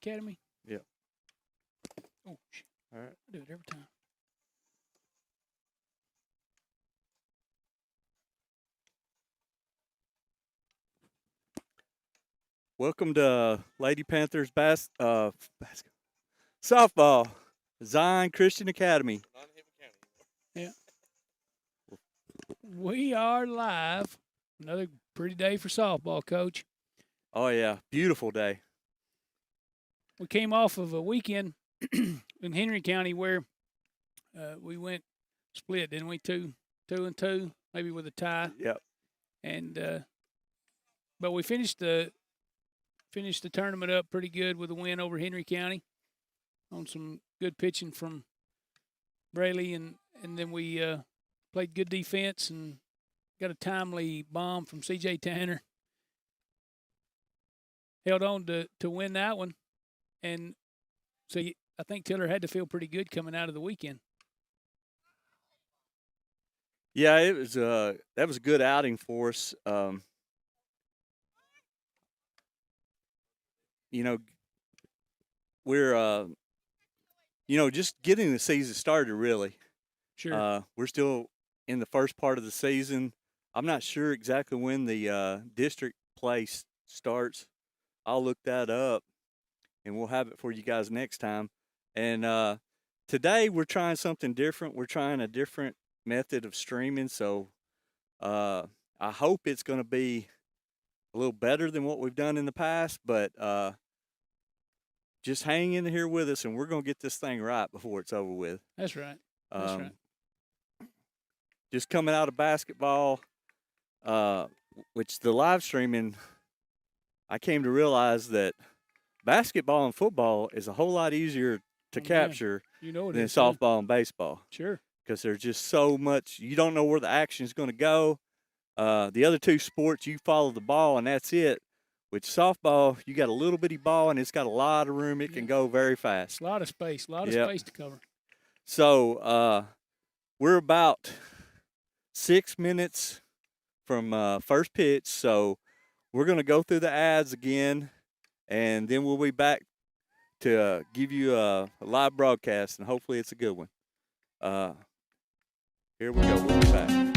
Academy? Yeah. Oh, shit. All right. I do it every time. Welcome to Lady Panthers softball, Zion Christian Academy. Yeah. We are live. Another pretty day for softball, Coach. Oh yeah, beautiful day. We came off of a weekend in Henry County where we went split, didn't we? Two and two, maybe with a tie. Yep. And but we finished the tournament up pretty good with a win over Henry County on some good pitching from Braley, and then we played good defense and got a timely bomb from C.J. Tanner. Held on to win that one, and so I think Tiller had to feel pretty good coming out of the weekend. Yeah, it was that was a good outing for us. You know, we're just getting the season started really. Sure. We're still in the first part of the season. I'm not sure exactly when the district play starts. I'll look that up, and we'll have it for you guys next time. And today we're trying something different. We're trying a different method of streaming, so I hope it's going to be a little better than what we've done in the past, but just hang in here with us, and we're going to get this thing right before it's over with. That's right. That's right. Just coming out of basketball, which the live streaming, I came to realize that basketball and football is a whole lot easier to capture than softball and baseball. Sure. Because there's just so much, you don't know where the action is going to go. The other two sports, you follow the ball, and that's it. With softball, you got a little bitty ball, and it's got a lot of room. It can go very fast. A lot of space. A lot of space to cover. So we're about 6 minutes from first pitch. So we're going to go through the ads again, and then we'll be back to give you a live broadcast, and hopefully it's a good one. Here we go. We'll be back.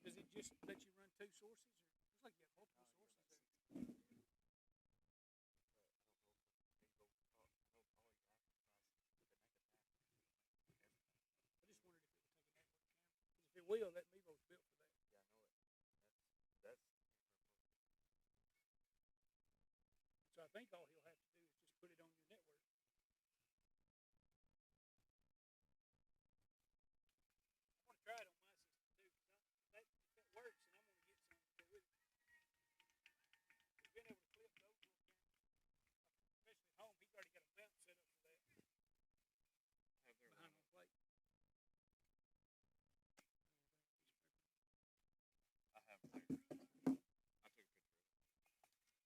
Does it just let you run two sources? Looks like you have multiple sources. I just wondered if it would take a network camera. If it will, that Mevo's built for that. Yeah, I know it. So I think all he'll have to do is just put it on your network. I want to try it on my system too. If that works, and I'm going to get some to go with it. Being able to flip those little cameras, especially at home, he's already got a mount set up for that. Behind the plate. I have a picture. I took a picture.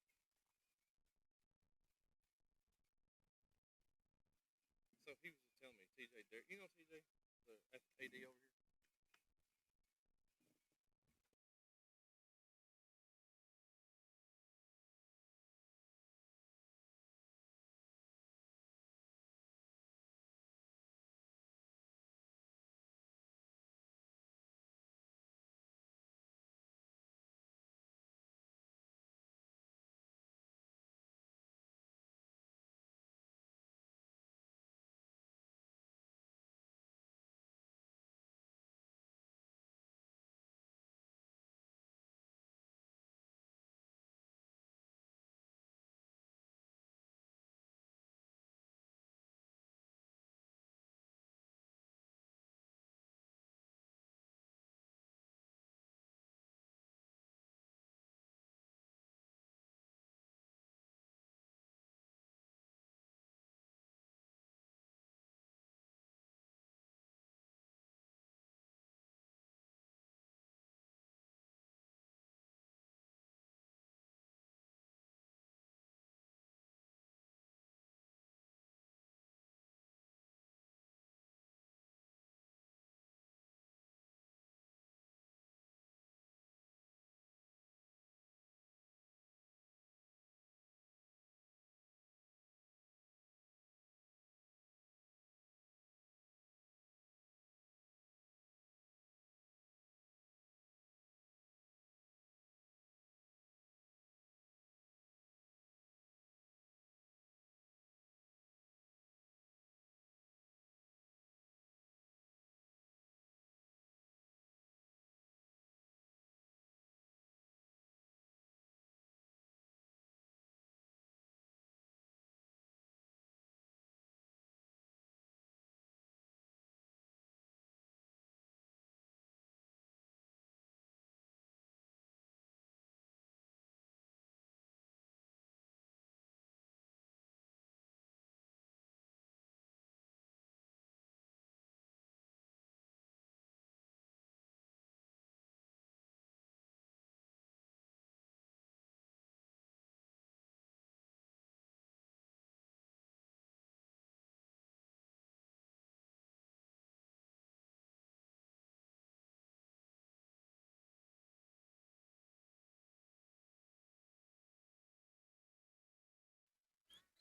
So he was telling me, TJ, you know TJ, the AD over here?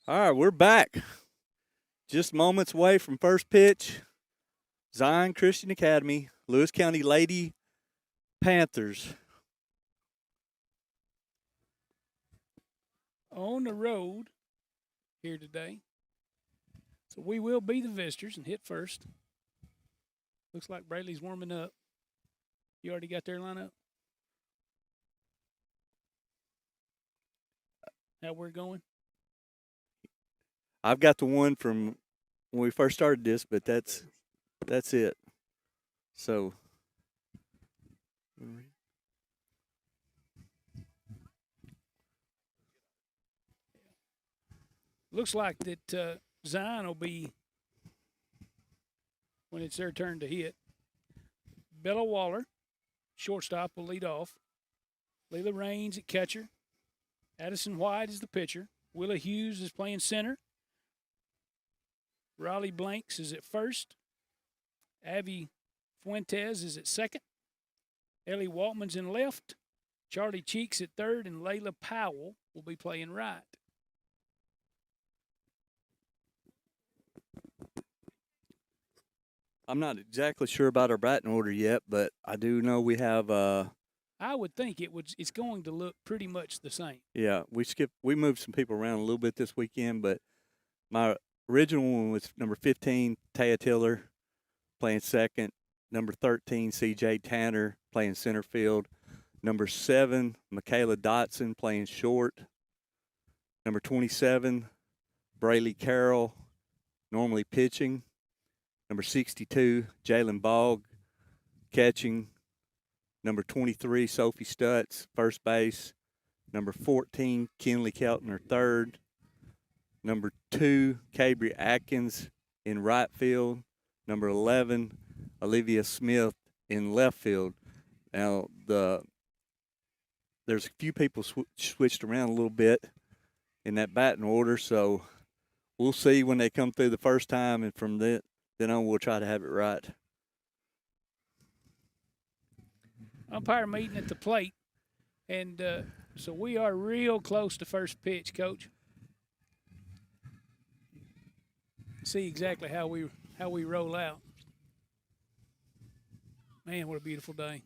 All right, we're back. Just moments away from first pitch. Zion Christian Academy, Lewis County Lady Panthers. On the road here today. So we will be the visitors and hit first. Looks like Brayley's warming up. You already got their lineup? How we're going? I've got the one from when we first started this, but that's it. So looks like that Zion will be, when it's their turn to hit. Bella Waller, shortstop, will lead off. Leila Raines at catcher. Addison White is the pitcher. Willa Hughes is playing center. Raleigh Blanks is at first. Abby Fuentes is at second. Ellie Waltman's in left. Charlie Cheeks at third, and Layla Powell will be playing right. I'm not exactly sure about our batting order yet, but I do know we have. I would think it's going to look pretty much the same. Yeah, we moved some people around a little bit this weekend, but my original one was number 15, Taya Tiller, playing second. Number 13, C.J. Tanner, playing center field. Number 7, Michaela Dotson, playing short. Number 27, Brayley Carroll, normally pitching. Number 62, Jalen Bogg, catching. Number 23, Sophie Stutz, first base. Number 14, Kinley Keltner, third. Number 2, Cabry Atkins in right field. Number 11, Olivia Smith in left field. Now, there's a few people switched around a little bit in that batting order, so we'll see when they come through the first time, and from then on we'll try to have it right. Umpire meeting at the plate, and so we are real close to first pitch, Coach. See exactly how we roll out. Man, what a beautiful day.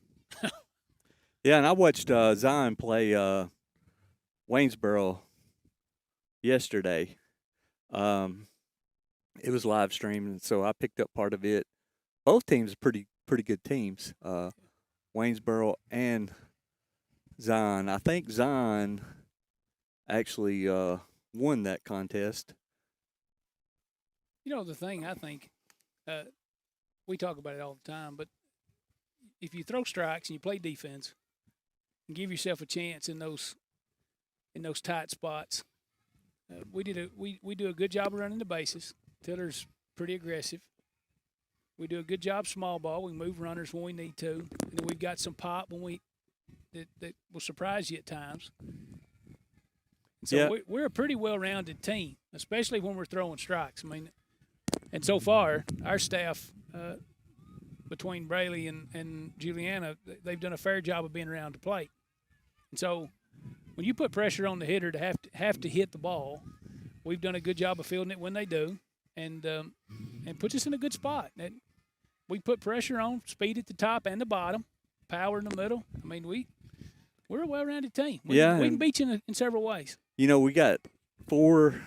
Yeah, and I watched Zion play Waynesboro yesterday. It was live streaming, so I picked up part of it. Both teams are pretty good teams, Waynesboro and Zion. I think Zion actually won that contest. You know, the thing I think, we talk about it all the time, but if you throw strikes and you play defense and give yourself a chance in those tight spots, we do a good job of running the bases. Tiller's pretty aggressive. We do a good job small ball. We move runners when we need to, and then we've got some pop that will surprise you at times. So yeah. we're a pretty well-rounded team, especially when we're throwing strikes. I mean, and so far our staff, between Brayley and Juliana, they've done a fair job of being around the plate. And so when you put pressure on the hitter to have to hit the ball, we've done a good job of fielding it when they do, and puts us in a good spot. And we put pressure on, speed at the top and the bottom, power in the middle. I mean, we're a well-rounded team. We can beat you in several ways. You know, we got 4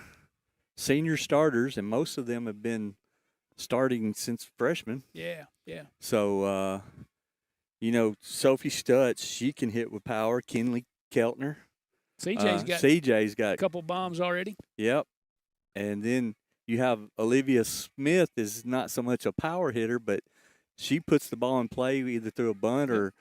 senior starters, and most of them have been starting since freshman. Yeah. So, you know, Sophie Stutz, she can hit with power. Kinley Keltner. CJ's got a couple bombs already. Yep. And then you have Olivia Smith is not so much a power hitter, but she puts the ball in play either through a bunt or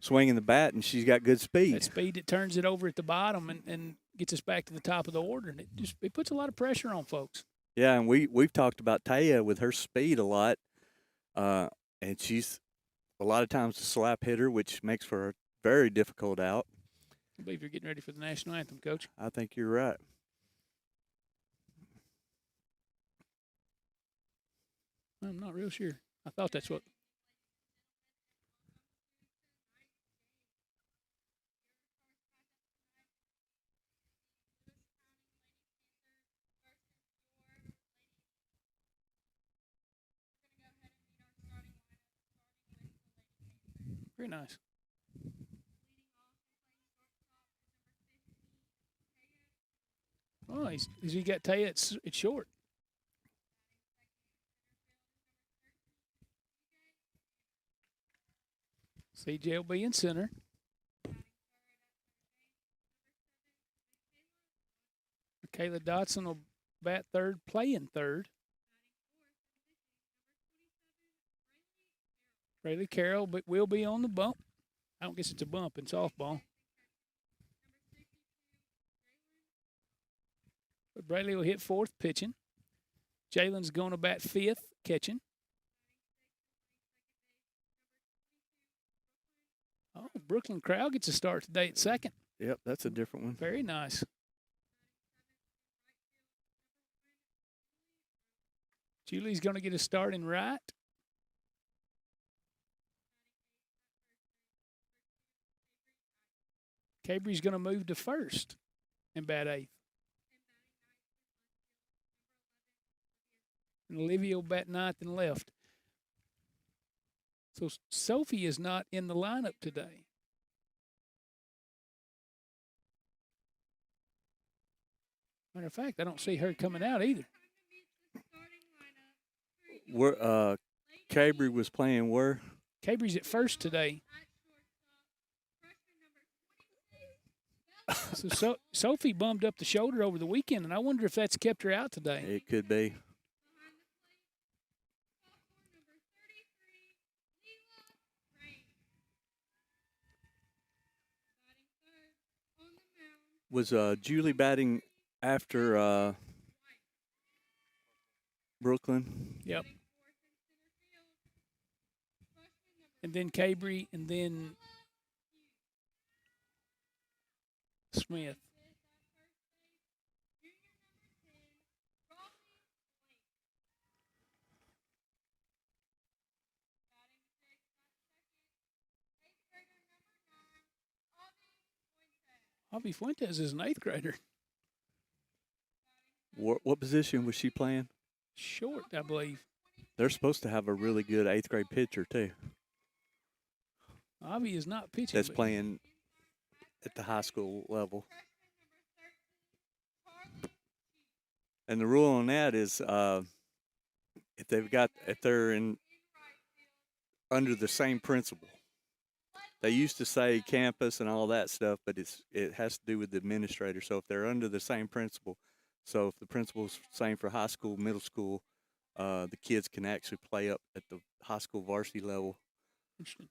swinging the bat, and she's got good speed. That speed that turns it over at the bottom and gets us back to the top of the order, and it puts a lot of pressure on folks. Yeah, and we've talked about Taya with her speed a lot, and she's a lot of times a slap hitter, which makes for a very difficult out. I believe you're getting ready for the national anthem, Coach. I think you're right. I'm not real sure. I thought that's what. Very nice. Oh, he's he got Taya at short. CJ will be in center. Kayla Dotson will bat third, playing third. Rayleigh Carroll will be on the bump. I don't guess it's a bump in softball. But Braley will hit fourth pitching. Jalen's going to bat fifth catching. Oh, Brooklyn Crowd gets a start today at second. Yep, that's a different one. Very nice. Julie's going to get a start in right. Cabry's going to move to first and bat eighth. And Olivia will bat ninth and left. So Sophie is not in the lineup today. Matter of fact, I don't see her coming out either. Where Cabry was playing where? Cabry's at first today. So Sophie bummed up the shoulder over the weekend, and I wonder if that's kept her out today. It could be. Was Julie batting after Brooklyn? Yep. And then Cabry, and then Smith. Avi Fuentes is an eighth grader. What position was she playing? Short, I believe. They're supposed to have a really good eighth grade pitcher too. Avi is not pitching. That's playing at the high school level. And the rule on that is if they're in under the same principal. They used to say campus and all that stuff, but it has to do with the administrator. So if they're under the same principal, so if the principal's same for high school, middle school, the kids can actually play up at the high school varsity level. Interesting.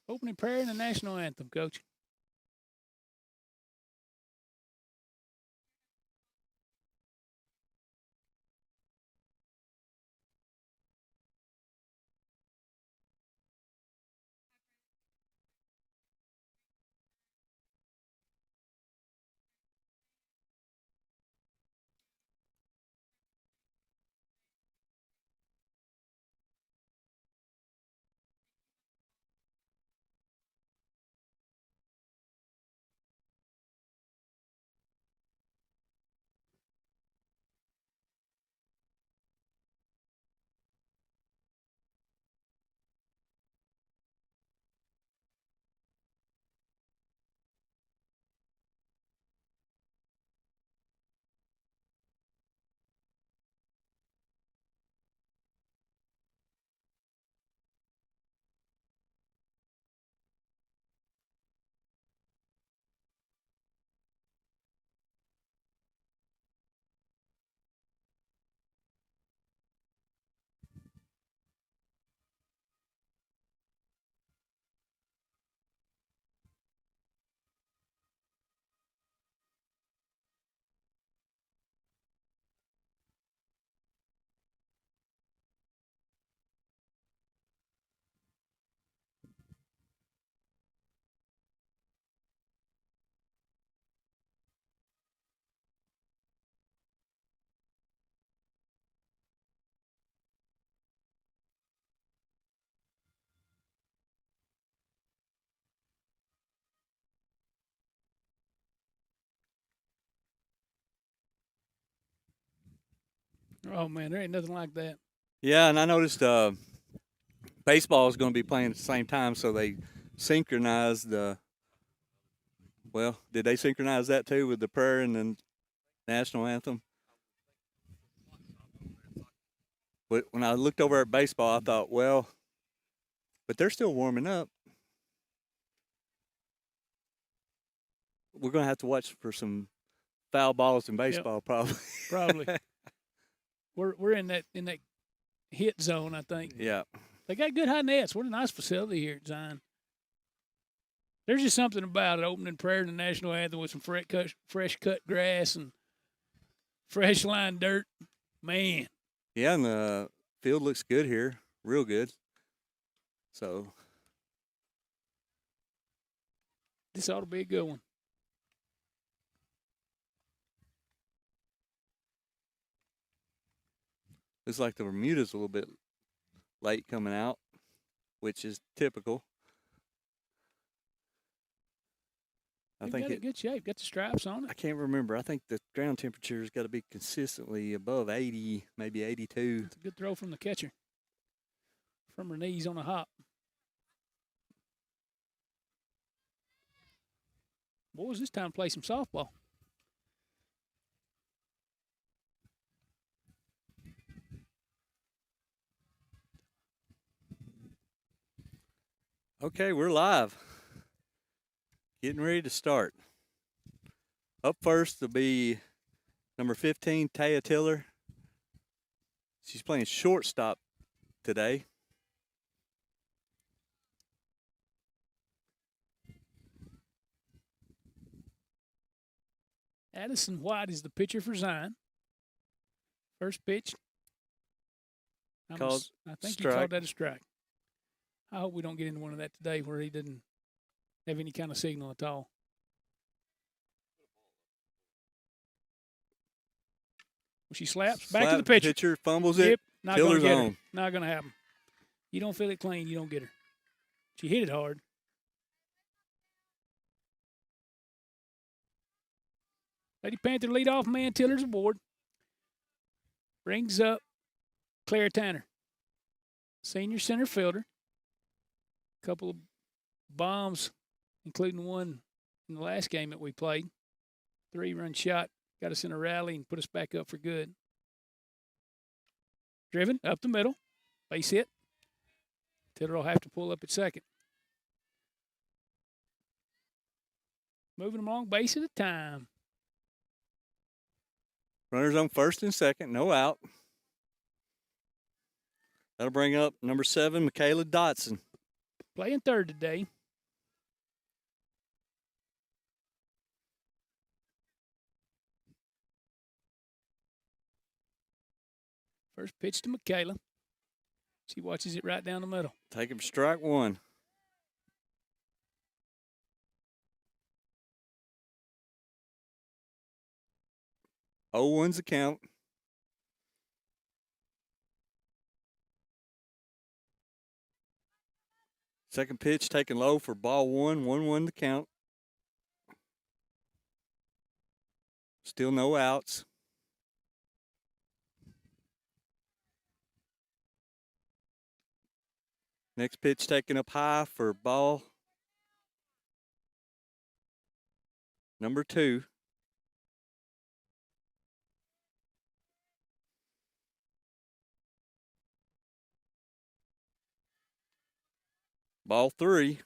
Opening prayer and the national anthem, Coach. Oh, man, there ain't nothing like that. Yeah, and I noticed baseball is going to be playing at the same time, so they synchronized the. Well, did they synchronize that too with the prayer and the national anthem? But when I looked over at baseball, I thought, well, but they're still warming up. We're going to have to watch for some foul balls in baseball, probably. Probably. We're in that hit zone, I think. Yeah. They got good high nets. What a nice facility here at Zion. There's just something about it, opening prayer and the national anthem with some fresh cut grass and fresh lined dirt. Man. Yeah, and the field looks good here, real good. So this ought to be a good one. looks like the Bermuda's a little bit late coming out, which is typical. I think got it in good shape. Got the stripes on it. I can't remember. I think the ground temperature's got to be consistently above 80, maybe 82. It's a good throw from the catcher. From her knees on a hop. Boys, this time play some softball. Okay, we're live. Getting ready to start. Up first will be number 15, Taya Tiller. She's playing shortstop today. Addison White is the pitcher for Zion. First pitch. I think strike. he called that a strike. I hope we don't get into one of that today where he didn't have any kind of signal at all. Well, she slaps. Back to the pitcher. Pitcher fumbles it. Yep, not going to Tiller's get her. on. Not going to happen. You don't feel it clean, you don't get her. She hit it hard. Lady Panther leadoff man, Tiller's aboard. Brings up Claire Tanner, senior center fielder. Couple of bombs, including one in the last game that we played. 3-run shot, got us in a rally and put us back up for good. Driven up the middle, base hit. Tiller will have to pull up at second. Moving along, base at a time. Runners on first and second, no out. That'll bring up number 7, Michaela Dotson. Playing third today. First pitch to Michaela. She watches it right down the middle. Take him strike one. Oh, one's the count. Second pitch taken low for ball one. 1-1 the count. Still no outs. Next pitch taken up high for ball number 2. Ball 3.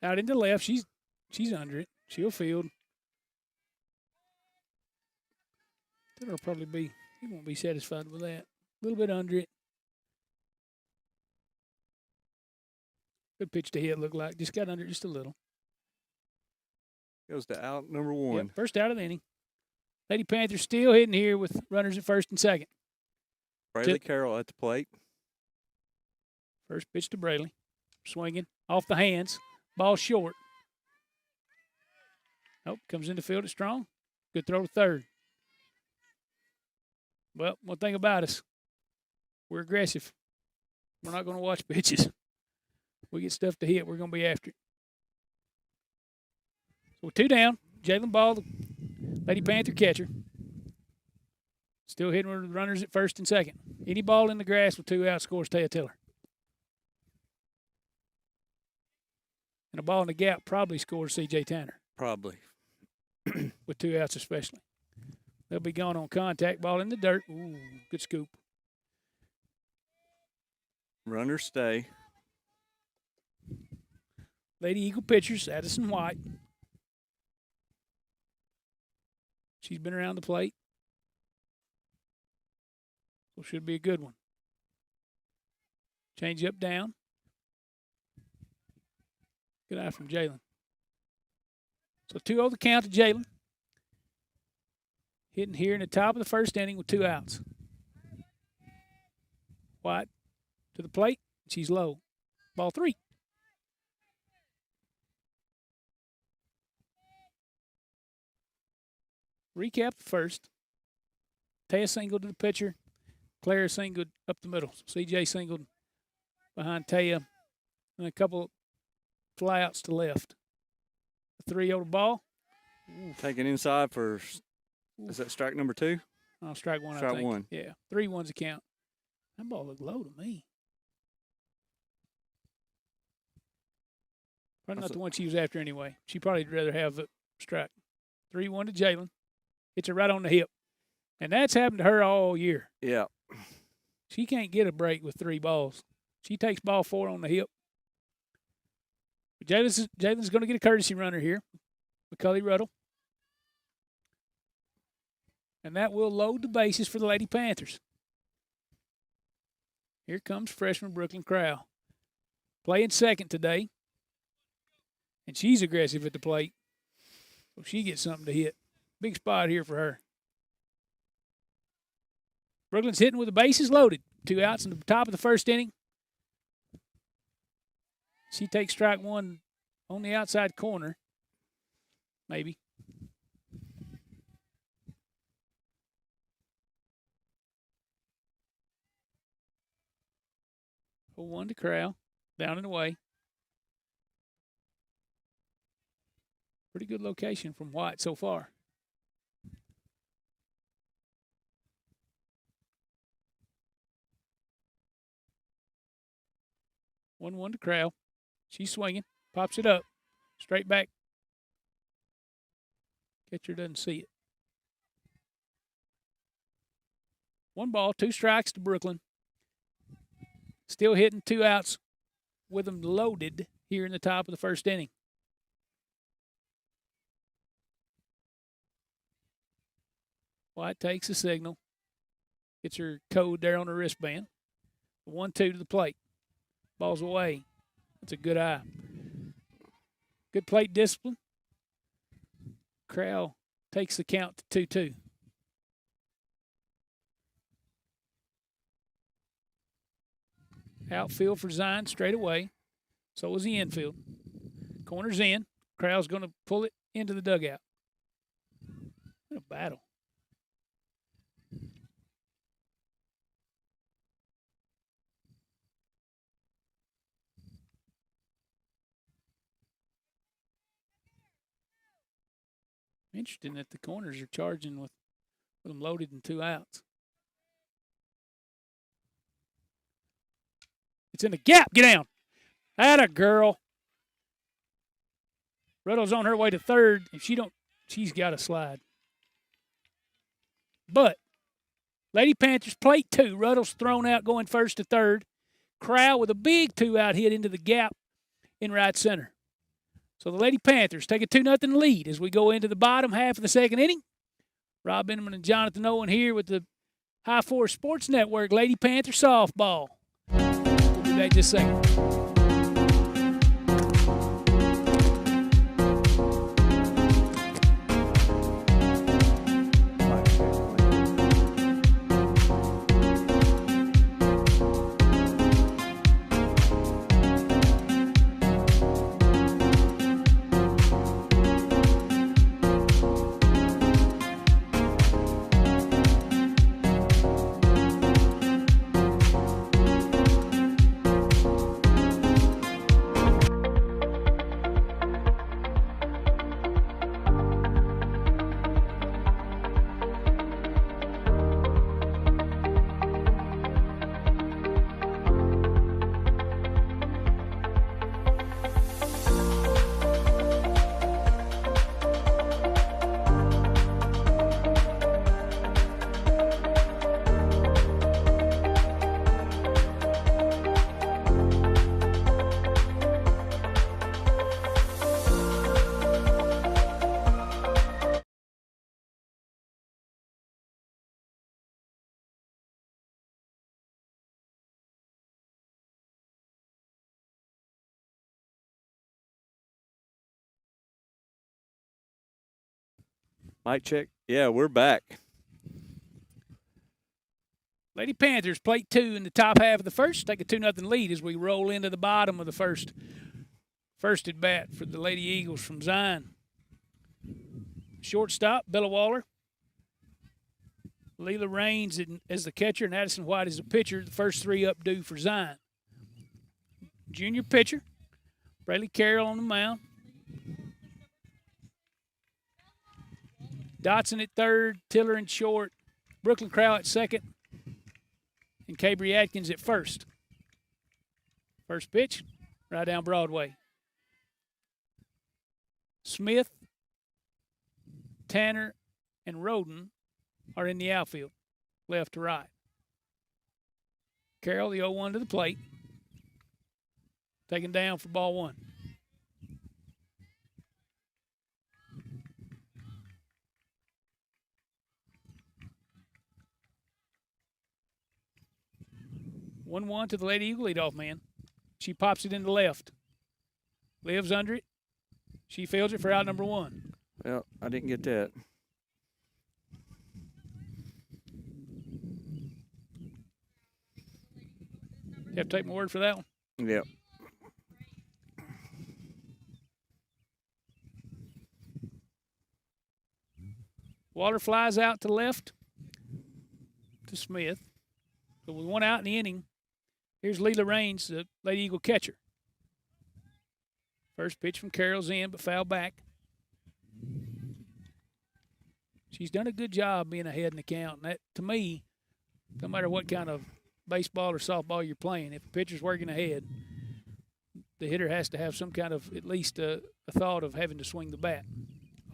Out into left, she's under it. She'll field. That'll probably be, he won't be satisfied with that. A little bit under it. Good pitch to hit, look like. Just got under it just a little. Goes to out number 1. Yep, first out of the inning. Lady Panther still hitting here with runners at first and second. Braley Carroll at the plate. First pitch to Braley. Swinging off the hands. Ball short. Nope, comes in the field at strong. Good throw to third. Well, one thing about us, we're aggressive. We're not going to watch pitches. We get stuff to hit, we're going to be after it. So 2 down. Jalen Ball, the Lady Panther catcher. Still hitting with runners at first and second. Any ball in the grass with 2 outs scores Taya Tiller. And a ball in the gap probably scores C.J. Tanner. Probably. With 2 outs especially. They'll be gone on contact. Ball in the dirt. Ooh, good scoop. Runners stay. Lady Eagle pitchers, Addison White. She's been around the plate. So should be a good one. Change up down. Good eye from Jalen. So 2-0 the count to Jalen. Hitting here in the top of the first inning with 2 outs. White to the plate. She's low. Ball 3. Recap the first. Taya singled to the pitcher. Clara singled up the middle. So CJ singled behind Taya. And a couple flyouts to left. The 3-0 ball. Taking inside for, is that strike number 2? Oh, strike 1, Strike I think. 1. Yeah, 3-1's the count. That ball looked low to me. Probably not the one she was after anyway. She probably would rather have a strike. 3-1 to Jalen. Hits her right on the hip. And that's happened to her all year. Yeah. She can't get a break with 3 balls. She takes ball 4 on the hip. But Jalen's going to get a courtesy runner here. McCully Ruddle. And that will load the bases for the Lady Panthers. Here comes freshman Brooklyn Crowell. Playing second today. And she's aggressive at the plate. So she gets something to hit. Big spot here for her. Brooklyn's hitting with the bases loaded. 2 outs in the top of the first inning. She takes strike 1 on the outside corner. Maybe. 0-1 to Crowell. Down and away. Pretty good location from White so far. One to Crowell. She's swinging. Pops it up. Straight back. Catcher doesn't see it. 1 ball, 2 strikes to Brooklyn. Still hitting 2 outs with them loaded here in the top of the first inning. White takes a signal. Gets her code there on her wristband. 1-2 to the plate. Ball's away. That's a good eye. Good plate discipline. Crowell takes the count to 2-2. Outfield for Zion straight away. So is the infield. Corner's in. Crowell's going to pull it into the dugout. What a battle. Interesting that the corners are charging with them loaded and 2 outs. It's in the gap. Get down. Atta girl. Ruddle's on her way to third. If she don't, she's got to slide. But Lady Panthers plate 2. Ruddle's thrown out going first to third. Crowell with a big 2-out hit into the gap in right center. So the Lady Panthers take a 2-0 lead as we go into the bottom half of the second inning. Rob Benjamin and Jonathan Owen here with the High Force Sports Network Lady Panther softball. We'll be back just a second. Mic check. Yeah, we're back. Lady Panthers, plate 2 in the top half of the first. Take a 2-0 lead as we roll into the bottom of the first. First at bat for the Lady Eagles from Zion. Shortstop, Bella Waller. Leela Raines as the catcher and Addison White as the pitcher. The first 3 up due for Zion. Junior pitcher, Braylee Carroll on the mound. Dotson at third, Tiller in short, Brooklyn Crow at second, and Cabry Atkins at first. First pitch, right down Broadway. Smith, Tanner, and Roden are in the outfield, left to right. Carroll, the 0-1 to the plate. Taken down for ball 1. One to the Lady Eagle leadoff man. She pops it into left. Lives under it. She fields it for out number 1. Well, I didn't get that. You have to take my word for that one? Yep. Waller flies out to left to Smith. So with 1 out in the inning, here's Leela Raines, the Lady Eagle catcher. First pitch from Carroll's in, but foul back. She's done a good job being ahead in the count. And that, to me, no matter what kind of baseball or softball you're playing, if a pitcher's working ahead, the hitter has to have some kind of, at least a thought of having to swing the bat.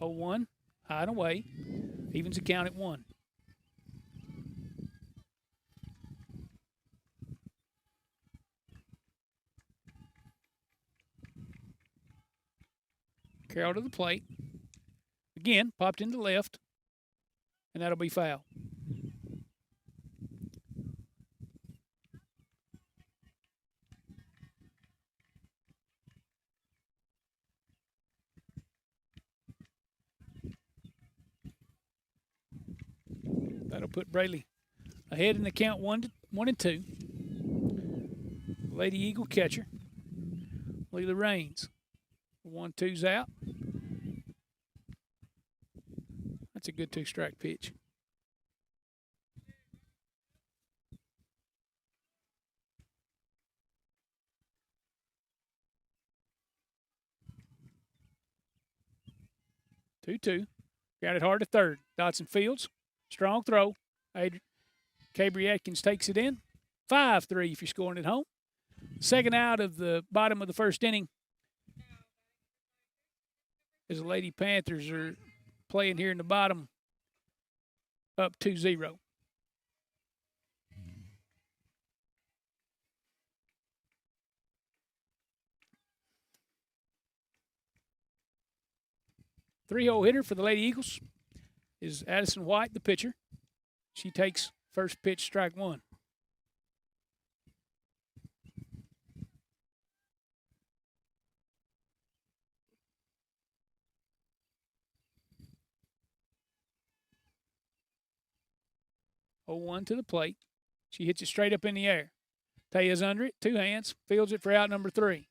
0-1, high and away, evens the count at 1. Carroll to the plate. Again, popped into left, and that'll be foul. That'll put Braley ahead in the count 1-2. Lady Eagle catcher, Leela Raines. 1-2's out. That's a good 2-strike pitch. Two. Got it hard to third. Dotson fields. Strong throw. Cabry Atkins takes it in. 5-3 if you're scoring at home. Second out of the bottom of the first inning. As the Lady Panthers are playing here in the bottom, up 2-0. Three-hole hitter for the Lady Eagles is Addison White, the pitcher. She takes first pitch, strike 1. To the plate. She hits it straight up in the air. Taya's under it, 2 hands, fields it for out number 3.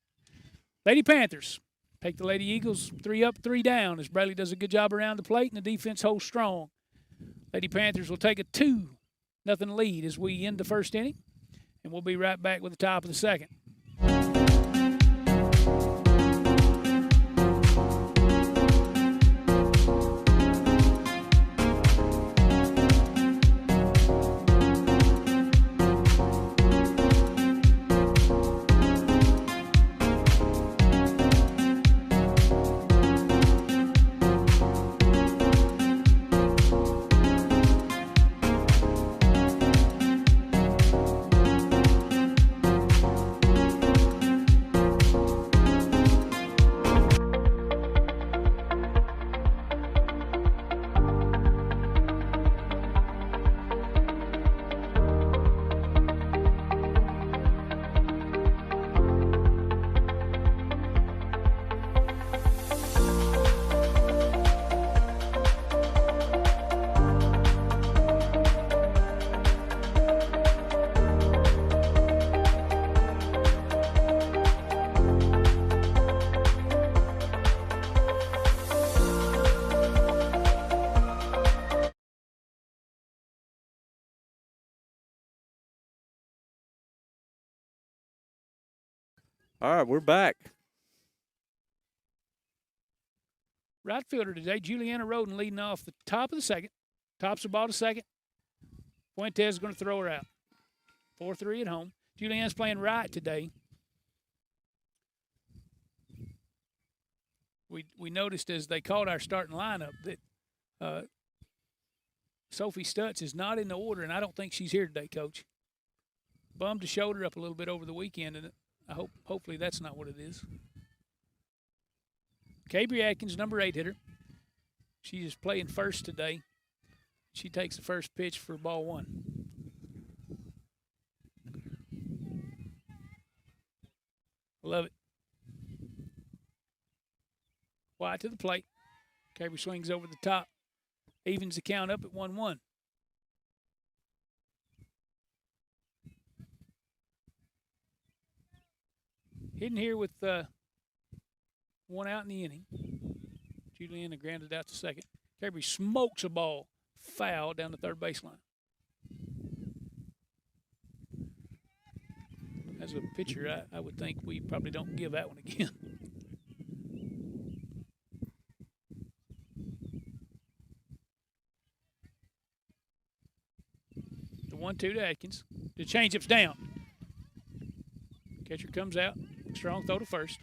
Lady Panthers take the Lady Eagles 3 up, 3 down as Braley does a good job around the plate and the defense holds strong. Lady Panthers will take a 2-0 lead as we end the first inning, and we'll be right back with the top of the second. All right, we're back. Right fielder today, Juliana Roden leading off the top of the second. Tops the ball to second. Fuentes is going to throw her out. 4-3 at home. Juliana's playing right today. We noticed as they called our starting lineup that Sophie Stutz is not in the order, and I don't think she's here today, Coach. Bummed the shoulder up a little bit over the weekend, and hopefully that's not what it is. Cabry Atkins, number 8 hitter. She is playing first today. She takes the first pitch for ball 1. Love it. Wide to the plate. Cabry swings over the top. Evens the count up at 1-1. Hitting here with 1 out in the inning. Juliana grounded out to second. Cabry smokes a ball foul down the third baseline. As a pitcher, I would think we probably don't give that one again. The 1-2 to Atkins. The changeup's down. Catcher comes out. Strong throw to first.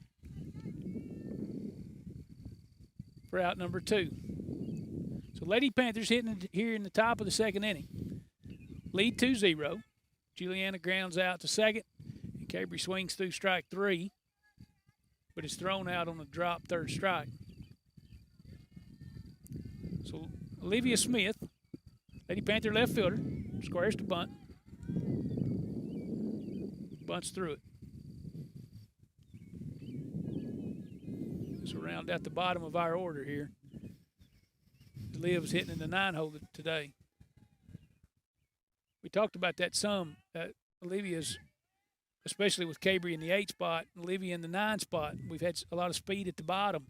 For out number 2. So Lady Panthers hitting here in the top of the second inning. Lead 2-0. Juliana grounds out to second. And Cabry swings through strike 3. But it's thrown out on a drop third strike. So Olivia Smith, Lady Panther left fielder, squares to bunt. Bunts through it. This will round out the bottom of our order here. Liv's hitting in the 9-hole today. We talked about that some. Olivia's, especially with Cabry in the 8 spot, Olivia in the 9 spot. We've had a lot of speed at the bottom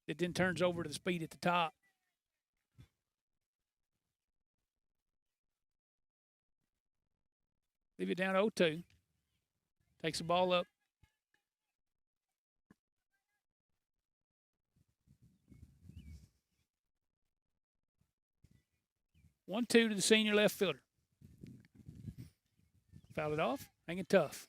that then turns over to the speed at the top. Olivia down 0-2. Takes the ball up. One, 2 to the senior left fielder. Foul it off. Hanging tough.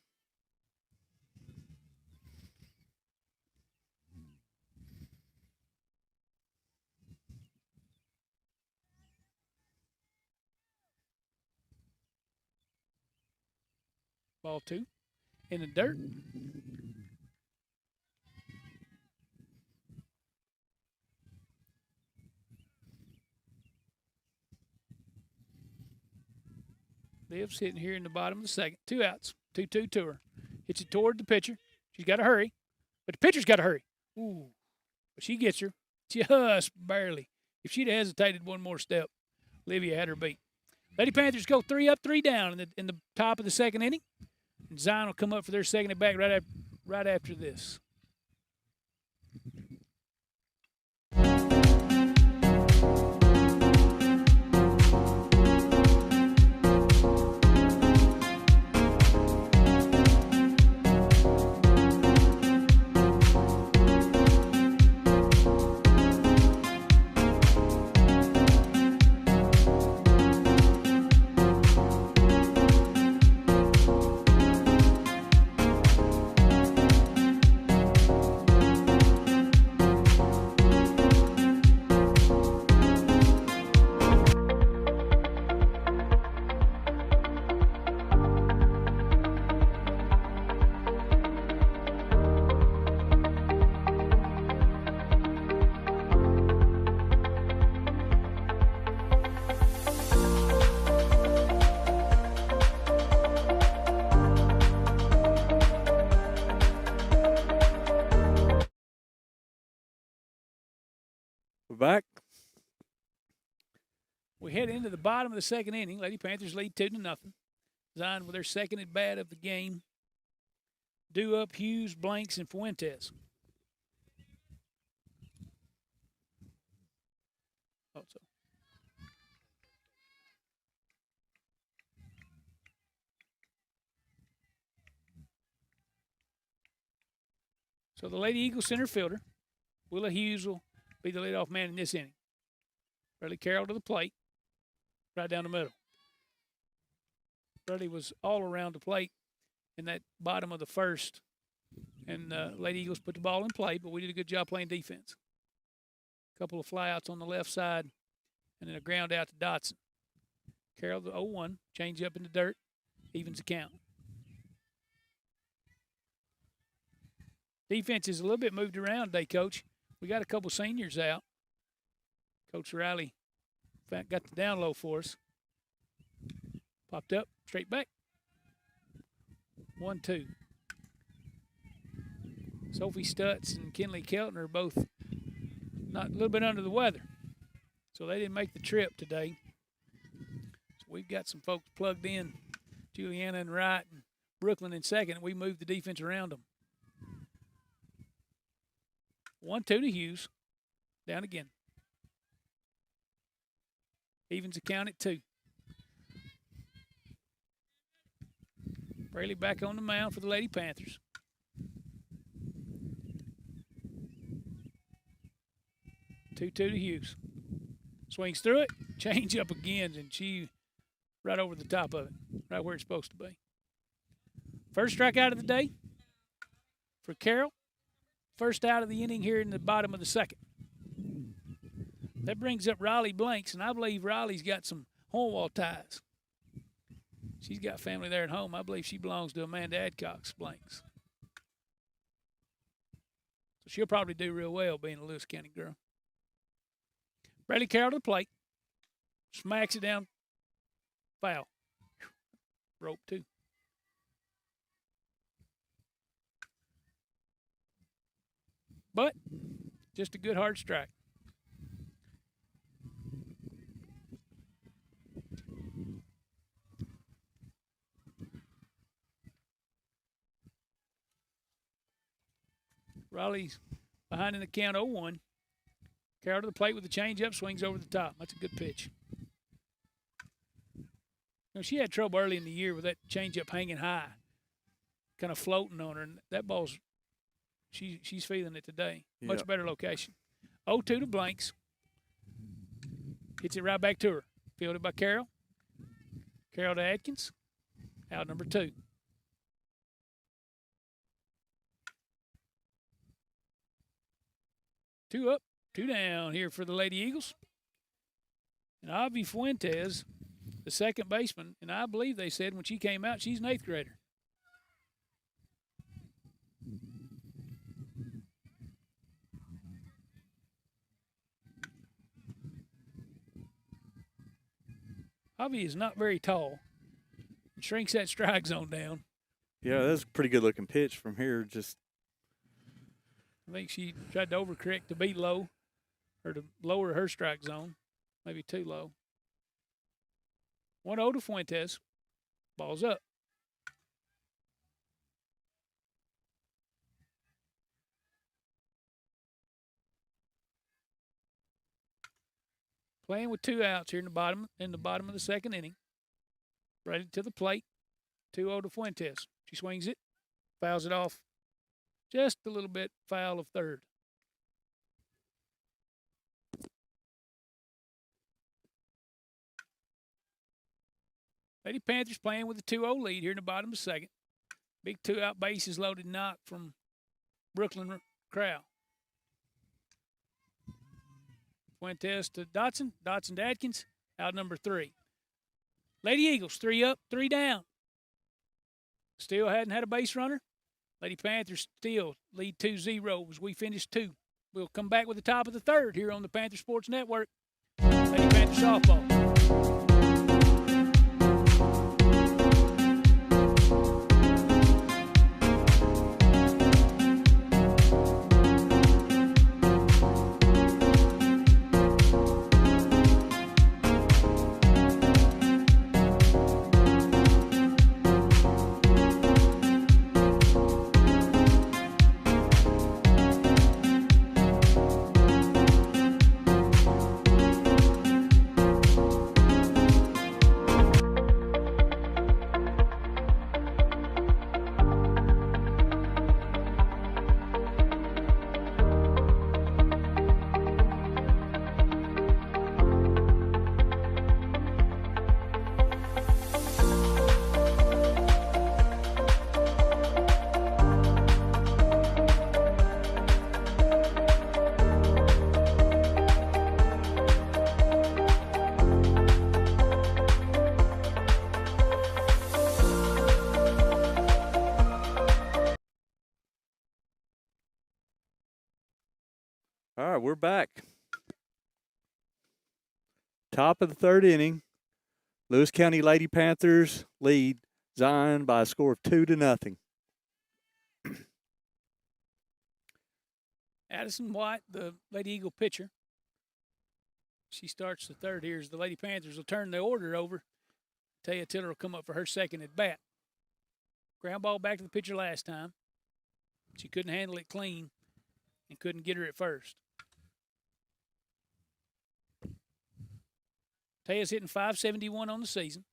Ball 2 in the dirt. Liv's hitting here in the bottom of the second. 2 outs. 2-2 to her. Hits it toward the pitcher. She's got to hurry. But the pitcher's got to hurry. Ooh. But she gets her. Just barely. If she'd hesitated one more step, Olivia had her beat. Lady Panthers go 3 up, 3 down in the top of the second inning. And Zion will come up for their second at bat right after this. We're back. We head into the bottom of the second inning. Lady Panthers lead 2-0. Zion with their second at bat of the game. Due up Hughes, Blanks, and Fuentes. Also. So the Lady Eagles center fielder, Willa Hughes, will be the leadoff man in this inning. Bradley Carroll to the plate, right down the middle. Bradley was all around the plate in that bottom of the first, and Lady Eagles put the ball in play, but we did a good job playing defense. A couple of flyouts on the left side, and then a ground out to Dotson. Carroll, the 0-1, change up in the dirt, evens the count. Defense is a little bit moved around today, Coach. We got a couple seniors out. Coach Riley got the down low for us. Popped up, straight back. 1-2. Sophie Stutz and Kinley Kelton are both not a little bit under the weather. So they didn't make the trip today. So we've got some folks plugged in. Juliana and Wright and Brooklyn in second. We moved the defense around them. 1-2 to Hughes. Down again. Evens the count at 2. Braley back on the mound for the Lady Panthers. Two to Hughes. Swings through it. Change up again, and she right over the top of it. Right where it's supposed to be. First strikeout of the day for Carroll. First out of the inning here in the bottom of the second. That brings up Riley Blanks, and I believe Riley's got some Hornwall ties. She's got family there at home. I believe she belongs to Amanda Adcox Blanks. So she'll probably do real well being a Lewis County girl. Bradley Carroll to the plate. Smacks it down. Foul. Rope 2. But just a good hard strike. Riley's behind in the count 0-1. Carroll to the plate with the changeup, swings over the top. That's a good pitch. You know, she had trouble early in the year with that changeup hanging high, kind of floating on her, and that ball's she's feeling it today. Much Yep. better location. 0-2 to Blanks. Hits it right back to her. Fielded by Carroll. Carroll to Atkins. Out number 2. Two up, 2 down here for the Lady Eagles. And Avi Fuentes, the second baseman, and I believe they said when she came out, she's an 8th grader. Avi is not very tall. Shrinks that strike zone down. Yeah, that's a pretty good looking pitch from here. Just I think she tried to overcorrect to be low or to lower her strike zone, maybe too low. 1-0 to Fuentes. Ball's up. Playing with 2 outs here in the bottom of the second inning. Ready to the plate. 2-0 to Fuentes. She swings it, fouls it off. Just a little bit foul of third. Lady Panthers playing with a 2-0 lead here in the bottom of the second. Big 2-out bases loaded knock from Brooklyn Crowell. Fuentes to Dotson. Dotson to Atkins. Out number 3. Lady Eagles 3 up, 3 down. Still hadn't had a base runner. Lady Panthers still lead 2-0 as we finish 2. We'll come back with the top of the third here on the Panther Sports Network. Lady Panther softball. All right, we're back. Top of the third inning. Lewis County Lady Panthers lead Zion by a score of 2-0. Addison White, the Lady Eagle pitcher. She starts the third here as the Lady Panthers will turn the order over. Taya Tiller will come up for her second at bat. Ground ball back to the pitcher last time. She couldn't handle it clean and couldn't get her at first. Taya's hitting .571 on the season.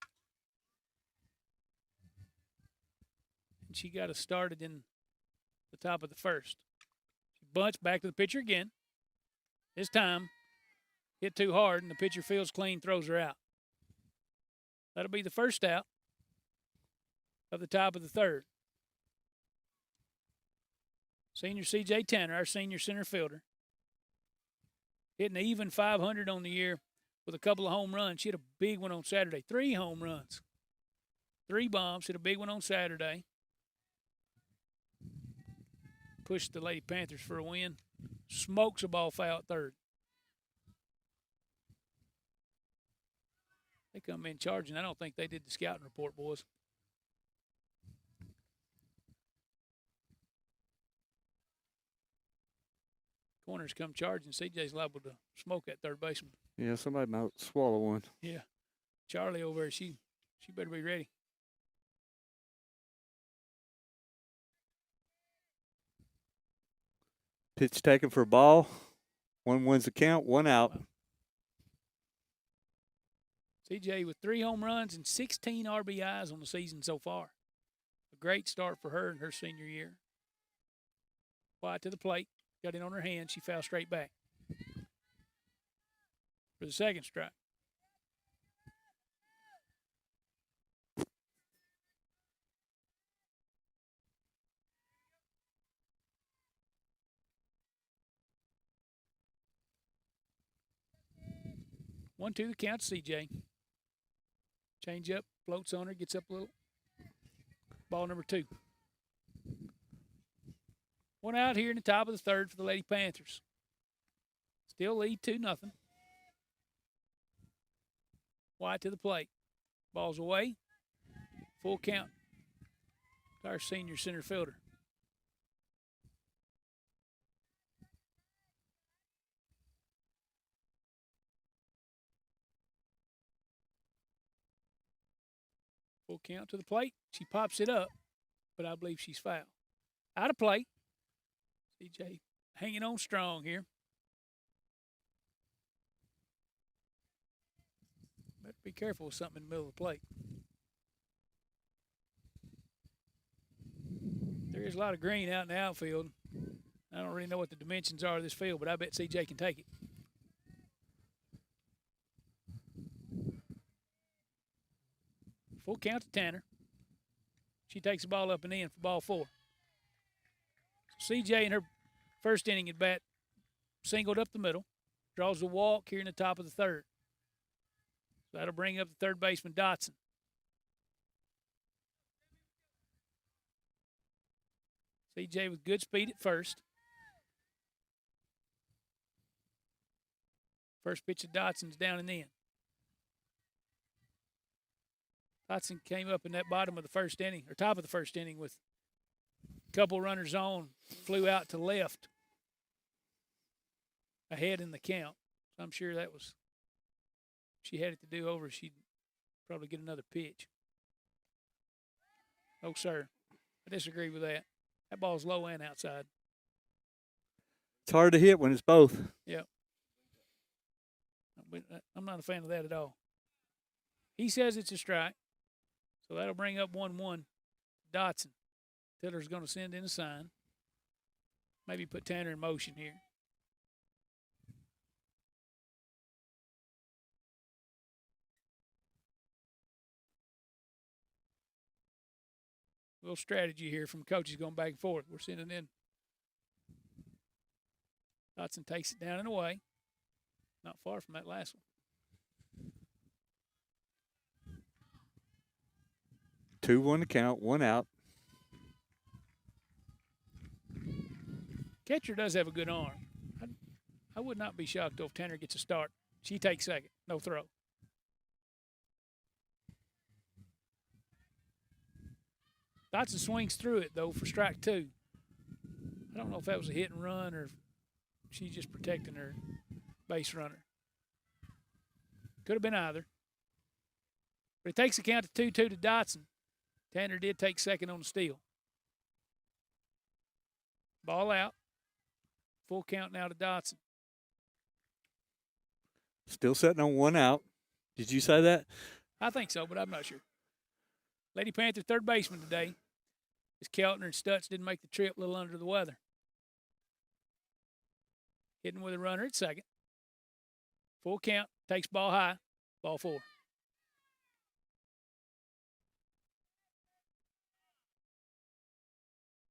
And she got us started in the top of the first. She bunts back to the pitcher again. This time, hit too hard, and the pitcher fields clean, throws her out. That'll be the first out of the top of the third. Senior C.J. Tanner, our senior center fielder, hitting an even .500 on the year with a couple of home runs. She hit a big one on Saturday. 3 home runs. 3 bombs. Hit a big one on Saturday. Pushed the Lady Panthers for a win. Smokes a ball foul at third. They come in charging. I don't think they did the scouting report, boys. Corners come charging. CJ's liable to smoke that third baseman. Yeah, somebody might swallow one. Yeah. Charlie over there, she better be ready. Pitch taken for a ball. 1 wins the count, 1 out. Wow. CJ with 3 home runs and 16 RBIs on the season so far. A great start for her in her senior year. Wide to the plate. Got it on her hand. She fouled straight back for the second strike. One, two, the count, CJ. Change up, floats on her, gets up a little. Ball number 2. 1 out here in the top of the third for the Lady Panthers. Still lead 2-0. White to the plate. Ball's away. Full count to our senior center fielder. Full count to the plate. She pops it up, but I believe she's foul. Out of play. CJ hanging on strong here. Better be careful with something in the middle of the plate. There is a lot of green out in the outfield. I don't really know what the dimensions are of this field, but I bet CJ can take it. Full count to Tanner. She takes the ball up and in for ball 4. So CJ in her first inning at bat singled up the middle, draws a walk here in the top of the third. So that'll bring up the third baseman, Dotson. CJ with good speed at first. First pitch of Dotson's down and in. Dotson came up in that bottom of the first inning, or top of the first inning, with a couple runners on, flew out to left, ahead in the count. So I'm sure that was, if she had it to do over, she'd probably get another pitch. Oh, sir. I disagree with that. That ball's low and outside. It's hard to hit when it's both. Yeah. I'm not a fan of that at all. He says it's a strike. So that'll bring up 1-1. Dotson. Tiller's going to send in a sign. Maybe put Tanner in motion here. A little strategy here from coaches going back and forth. We're sending in. Dotson takes it down and away. Not far from that last one. 2-1 to count, 1 out. Catcher does have a good arm. I would not be shocked though if Tanner gets a start. She takes second. No throw. Dotson swings through it, though, for strike 2. I don't know if that was a hit and run or if she's just protecting her base runner. Could have been either. But it takes the count to 2-2 to Dotson. Tanner did take second on the steal. Ball out. Full count now to Dotson. Still sitting on 1 out. Did you say that? I think so, but I'm not sure. Lady Panther third baseman today. As Keltner and Stutz didn't make the trip, a little under the weather. Hitting with a runner at second. Full count. Takes ball high. Ball 4.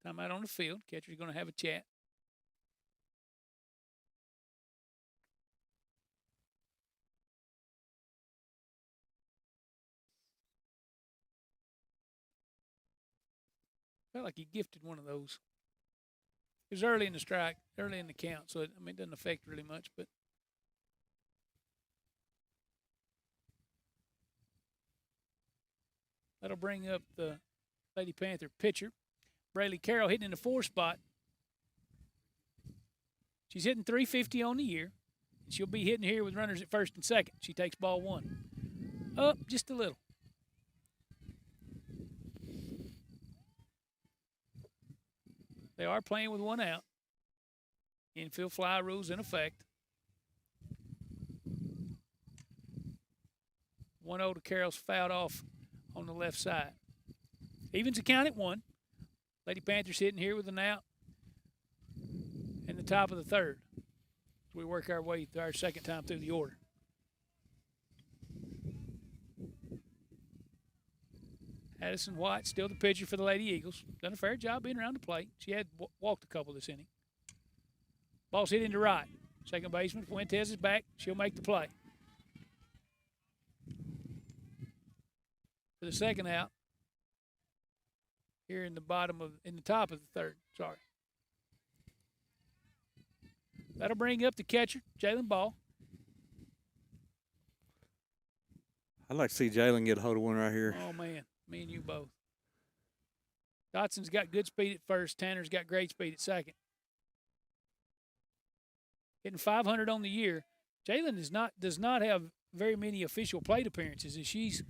Time out on the field. Catcher's going to have a chat. Felt like he gifted one of those. It was early in the strike, early in the count, so it doesn't affect really much. But that'll bring up the Lady Panther pitcher, Braylee Carroll, hitting in the 4 spot. She's hitting .350 on the year. She'll be hitting here with runners at first and second. She takes ball 1. Up just a little. They are playing with 1 out. Infield fly rules in effect. 1-0 to Carroll's fouled off on the left side. Evens a count at 1. Lady Panthers hitting here with an out in the top of the 3rd. As we work our way through our second time through the order. Addison White, still the pitcher for the Lady Eagles. Done a fair job being around the plate. She had walked a couple this inning. Ball's hit into right. Second baseman Fuentes is back. She'll make the play. For the second out, here in the top of the 3rd. Sorry. That'll bring up the catcher, Jalen Ball. I'd like to see Jalen get a hold of one right here. Oh, man. Me and you both. Dotson's got good speed at first. Tanner's got great speed at second. Hitting .500 on the year. Jalen does not have very many official plate appearances. As she's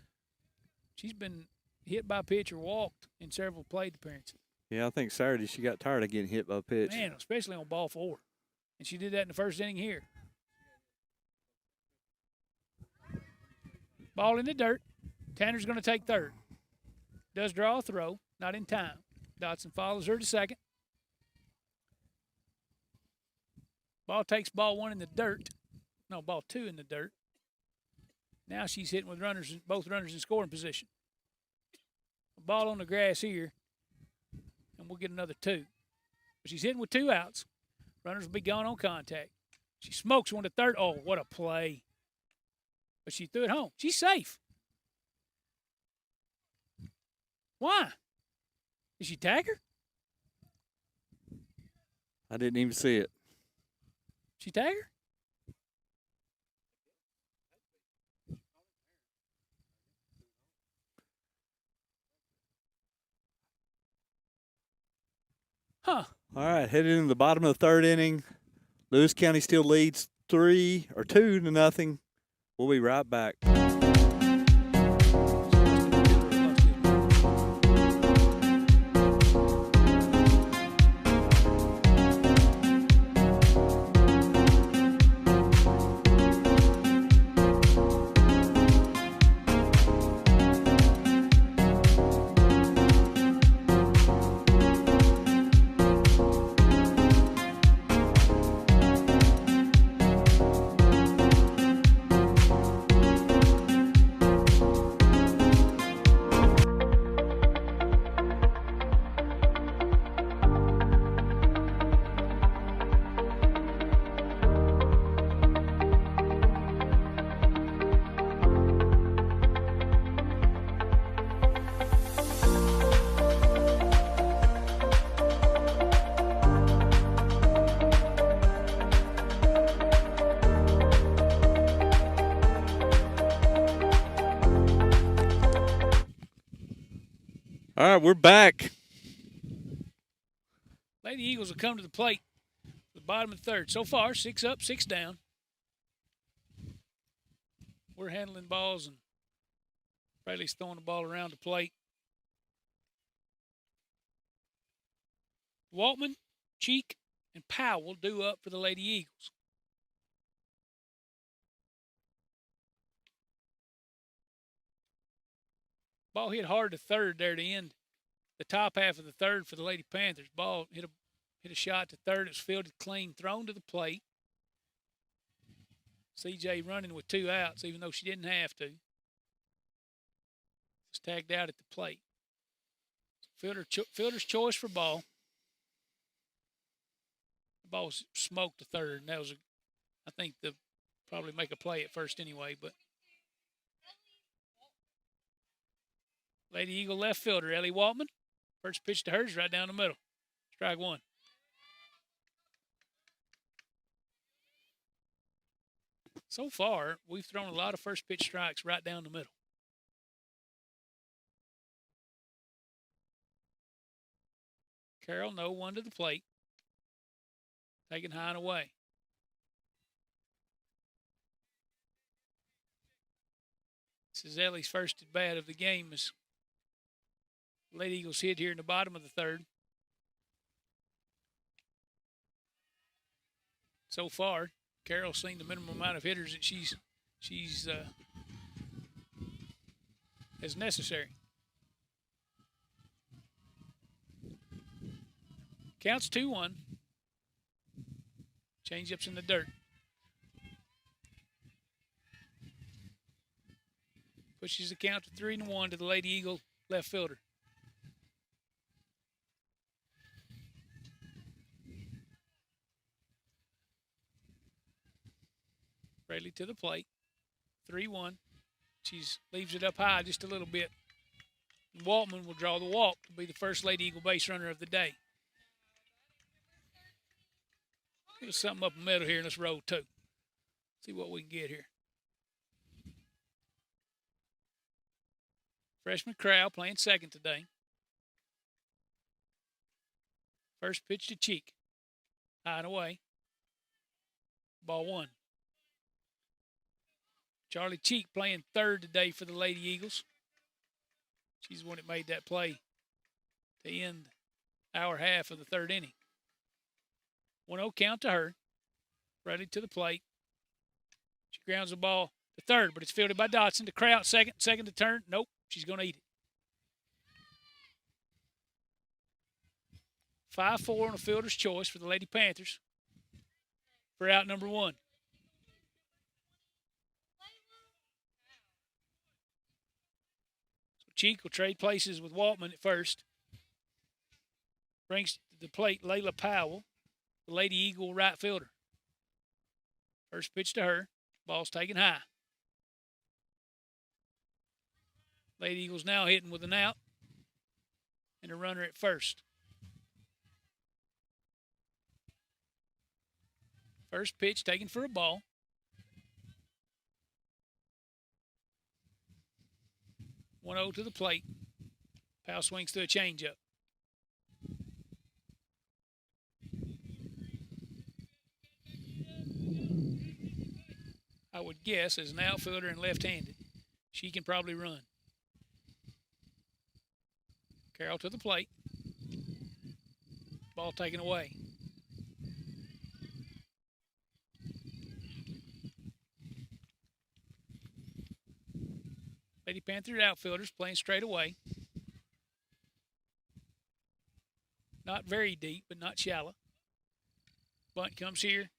been hit by pitch or walked in several plate appearances. Yeah, I think Saturday she got tired of getting hit by a pitch. Man, especially on ball 4. And she did that in the first inning here. Ball in the dirt. Tanner's going to take 3rd. Does draw a throw, not in time. Dotson follows her to second. Ball takes ball 1 in the dirt. No, ball 2 in the dirt. Now she's hitting with both runners in scoring position. Ball on the grass here, and we'll get another 2. But she's hitting with 2 outs. Runners will be gone on contact. She smokes one to 3rd. Oh, what a play. But she threw it home. She's safe. Why? Did she tag her? I didn't even see it. She tag her? Huh. All right, headed into the bottom of the 3rd inning. Lewis County still leads 2-0. We'll be right back. All right, we're back. Lady Eagles will come to the plate. The bottom of the third. So far, 6 up, 6 down. We're handling balls, and Bradley's throwing the ball around the plate. Waltman, Cheek, and Powell due up for the Lady Eagles. Ball hit hard to third there to end the top half of the third for the Lady Panthers. Ball hit a shot to third. It was fielded clean, thrown to the plate. CJ running with 2 outs, even though she didn't have to. It's tagged out at the plate. Fielder's choice for ball. The ball was smoked to third, and that was, I think, they'll probably make a play at first anyway. But Lady Eagle left fielder, Ellie Waltman. First pitch to her is right down the middle. Strike 1. So far, we've thrown a lot of first pitch strikes right down the middle. Carroll, no, 1 to the plate. Taken high and away. This is Ellie's first at bat of the game as Lady Eagles hit here in the bottom of the third. So far, Carroll's seen the minimum amount of hitters that she's as necessary. Counts 2-1. Change-ups in the dirt. Pushes the count to 3-1 to the Lady Eagle left fielder. Braley to the plate. 3-1. She leaves it up high just a little bit. And Waltman will draw the walk to be the first Lady Eagle base runner of the day. Give us something up the middle here, and let's roll 2. See what we can get here. Freshman Crowell playing second today. First pitch to Cheek. High and away. Ball 1. Charlie Cheek playing third today for the Lady Eagles. She's the one that made that play to end our half of the third inning. 1-0 count to her. Ready to the plate. She grounds the ball to third, but it's fielded by Dotson. To Kraut, second to turn. Nope, she's going to eat it. 5-4 on a fielder's choice for the Lady Panthers for out number 1. So Cheek will trade places with Waltman at first. Brings to the plate Layla Powell, the Lady Eagle right fielder. First pitch to her. Ball's taken high. Lady Eagles now hitting with an out and a runner at first. First pitch taken for a ball. 1-0 to the plate. Powell swings to a changeup. I would guess as an outfielder and left-handed, she can probably run. Carroll to the plate. Ball taken away. Lady Panther outfielders playing straight away. Not very deep, but not shallow. Bunt comes here.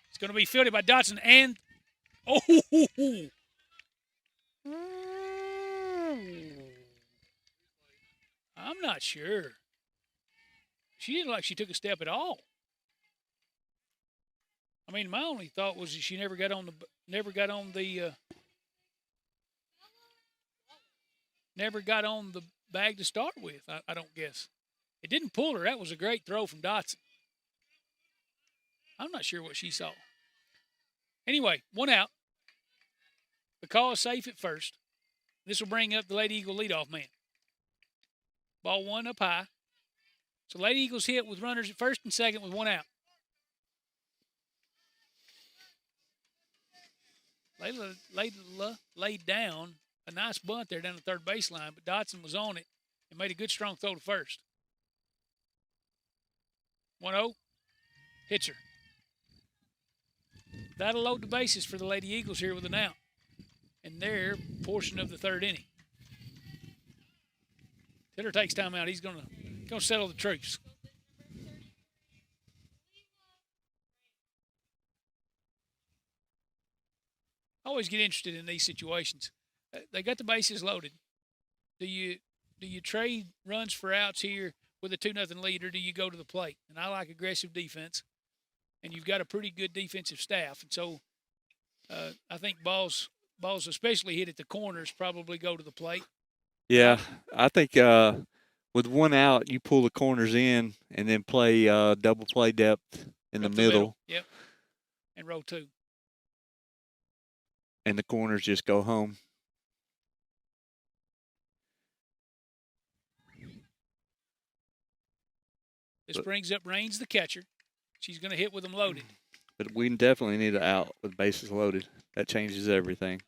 It's going to be fielded by Dotson and I'm not sure. She didn't look like she took a step at all. I mean, my only thought was that she never got on the bag to start with. I don't guess. It didn't pull her. That was a great throw from Dotson. I'm not sure what she saw. Anyway, 1 out. The call is safe at first. This will bring up the Lady Eagle leadoff man. Ball one up high. So Lady Eagles hit with runners at first and second with one out. Layla laid down a nice bunt there down the third baseline, but Dotson was on it and made a good strong throw to first. 1-0. Hits her. That'll load the bases for the Lady Eagles here with an out in their portion of the third inning. Hitter takes time out. He's gonna settle the truce. I always get interested in these situations. They got the bases loaded. Do you trade runs for outs here with a 2-0 lead, or do you go to the plate? And I like aggressive defense, and you've got a pretty good defensive staff, and so I think balls especially hit at the corners probably go to the plate. Yeah, I think with one out, you pull the corners in and then play double play depth in the middle. Yep, and row two. And the corners just go home. This brings up Raines, the catcher. She's going to hit with them loaded. But we definitely need an out with bases loaded. That changes everything.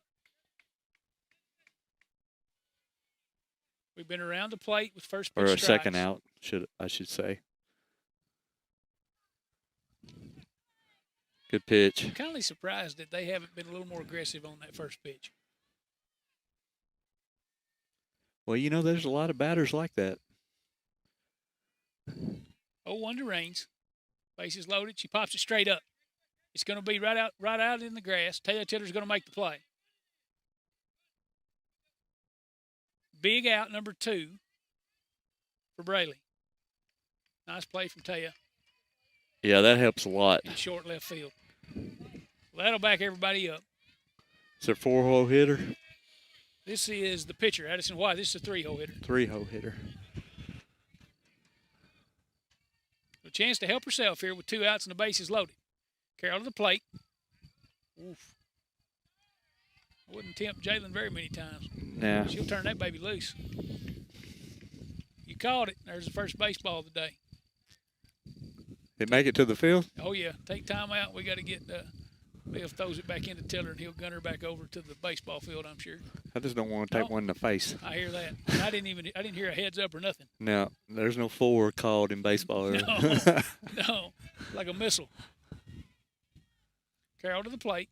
We've been around the plate with first pitch or a strikes. second out, I should say. Good pitch. I'm kind of surprised that they haven't been a little more aggressive on that first pitch. Well, you know, there's a lot of batters like that. 0-1 to Raines. Bases loaded. She pops it straight up. It's going to be right out in the grass. Taylor Tiller's going to make the play. Big out, number 2 for Braley. Nice play from Taya. Yeah, that helps a lot. In short left field. Well, that'll back everybody up. It's a 4-hole hitter. This is the pitcher, Addison White. This is a 3-hole hitter. 3-hole hitter. A chance to help herself here with 2 outs and the bases loaded. Carroll to the plate. Oof. I wouldn't tempt Jalen very many times. Nah. She'll turn that baby loose. You called it. There's the first baseball of the day. Did it make it to the field? Oh, yeah. Take time out. We got to get Bill throws it back into Tiller, and he'll gun her back over to the baseball field, I'm sure. I just don't want to take one in the face. I hear that. I didn't hear a heads up or nothing. No, there's no forward called in baseball. No, like a missile. Carroll to the plate.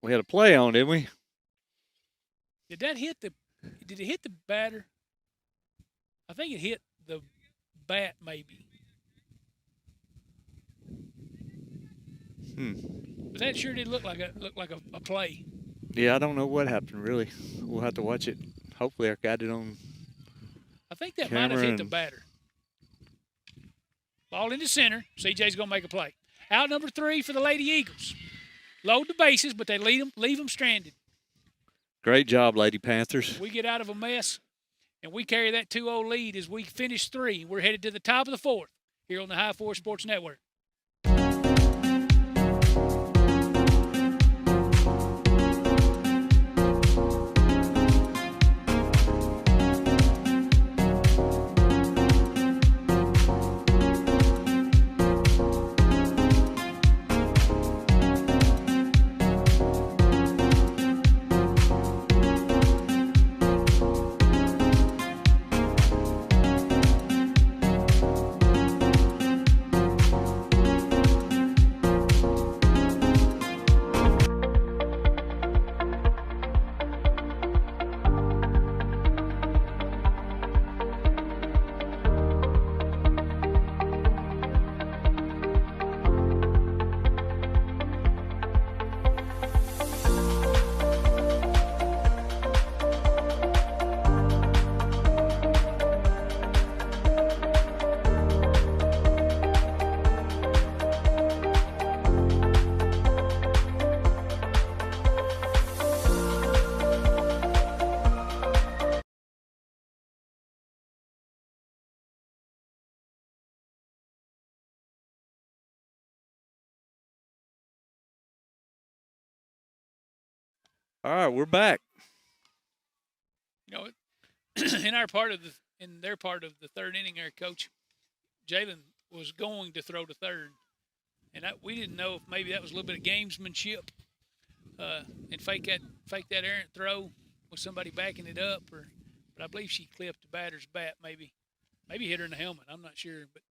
We had a play on, didn't we? Did it hit the batter? I think it hit the bat, maybe. But that sure did look like a play. Yeah, I don't know what happened, really. We'll have to watch it. Hopefully I got it on I think that might have hit the batter. Ball into center. CJ's going to make a play. Out number 3 for the Lady Eagles. Load the bases, but they leave them stranded. Great job, Lady Panthers. We get out of a mess, and we carry that 2-0 lead as we finish 3. We're headed to the top of the 4th here on the High Four Sports Network. All right, we're back. You know, in their part of the third inning, there, Coach Jalen was going to throw to third, and we didn't know if maybe that was a little bit of gamesmanship and fake that errant throw with somebody backing it up, but I believe she clipped the batter's bat, maybe hit her in the helmet. I'm not sure, but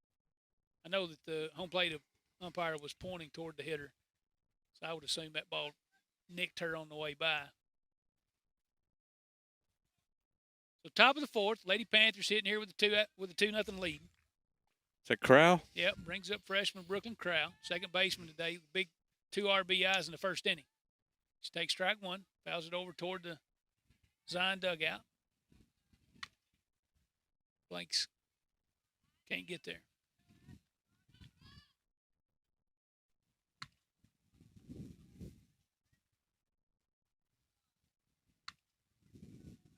I know that the home plate umpire was pointing toward the hitter, so I would assume that ball nicked her on the way by. So top of the fourth, Lady Panthers hitting here with a 2-0 lead. Is that Crow? Yep, brings up freshman Brooklyn Crow, second baseman today, big 2 RBIs in the first inning. She takes strike one, fouls it over toward the Zion dugout. Blanks can't get there.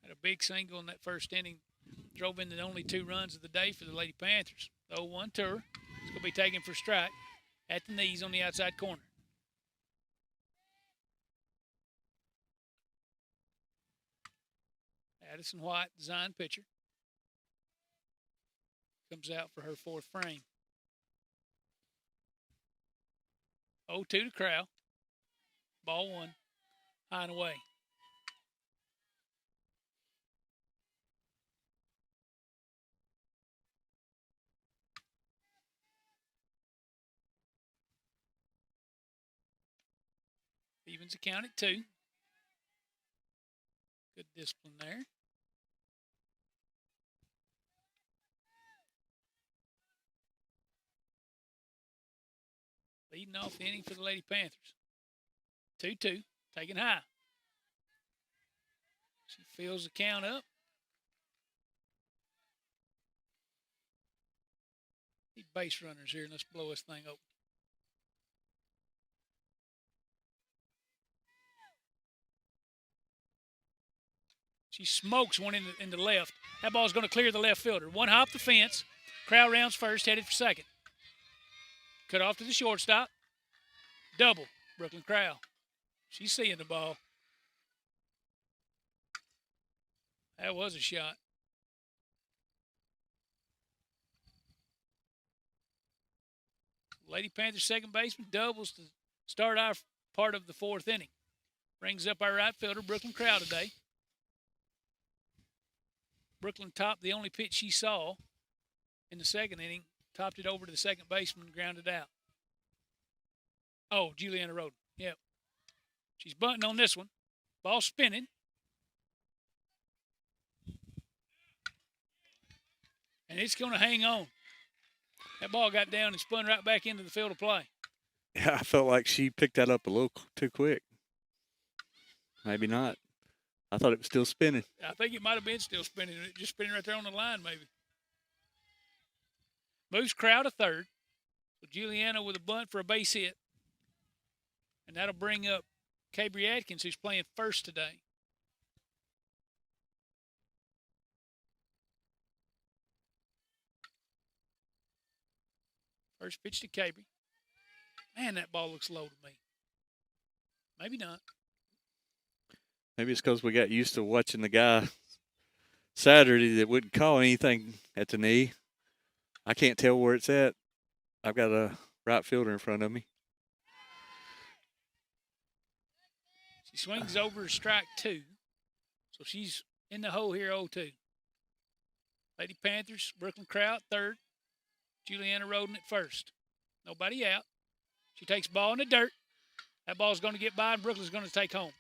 Had a big single in that first inning. Drove in the only 2 runs of the day for the Lady Panthers. The 0-1 to her. It's going to be taken for strike at the knees on the outside corner. Addison White, design pitcher, comes out for her fourth frame. 0-2 to Crow. Ball 1, high and away. Evens the count at 2. Good discipline there. Leading off the inning for the Lady Panthers. 2-2, taking high. She fills the count up. Need base runners here, and let's blow this thing open. She smokes one in the left. That ball's going to clear the left fielder. One hop the fence. Crowd rounds first, headed for second. Cut off to the shortstop. Double, Brooklyn Crow. She's seeing the ball. That was a shot. Lady Panthers second baseman doubles to start our part of the fourth inning. Brings up our right fielder, Brooklyn Crow, today. Brooklyn topped the only pitch she saw in the second inning, topped it over to the second baseman and grounded out. Oh, Juliana Roden. Yep. She's bunting on this one. Ball spinning. And it's going to hang on. That ball got down and spun right back into the field of play. Yeah, I felt like she picked that up a little too quick. Maybe not. I thought it was still spinning. I think it might have been still spinning. Just spinning right there on the line, maybe. Moves Crow to third. So Juliana with a bunt for a base hit. And that'll bring up Cabry Atkins, who's playing first today. First pitch to Cabry. Man, that ball looks low to me. Maybe not. Maybe it's because we got used to watching the guy Saturday that wouldn't call anything at the knee. I can't tell where it's at. I've got a right fielder in front of me. She swings over to strike 2. So she's in the hole here, 0-2. Lady Panthers, Brooklyn Crow at third. Juliana Roden at first. Nobody out. She takes ball in the dirt. That ball's going to get by, and Brooklyn's going to take home.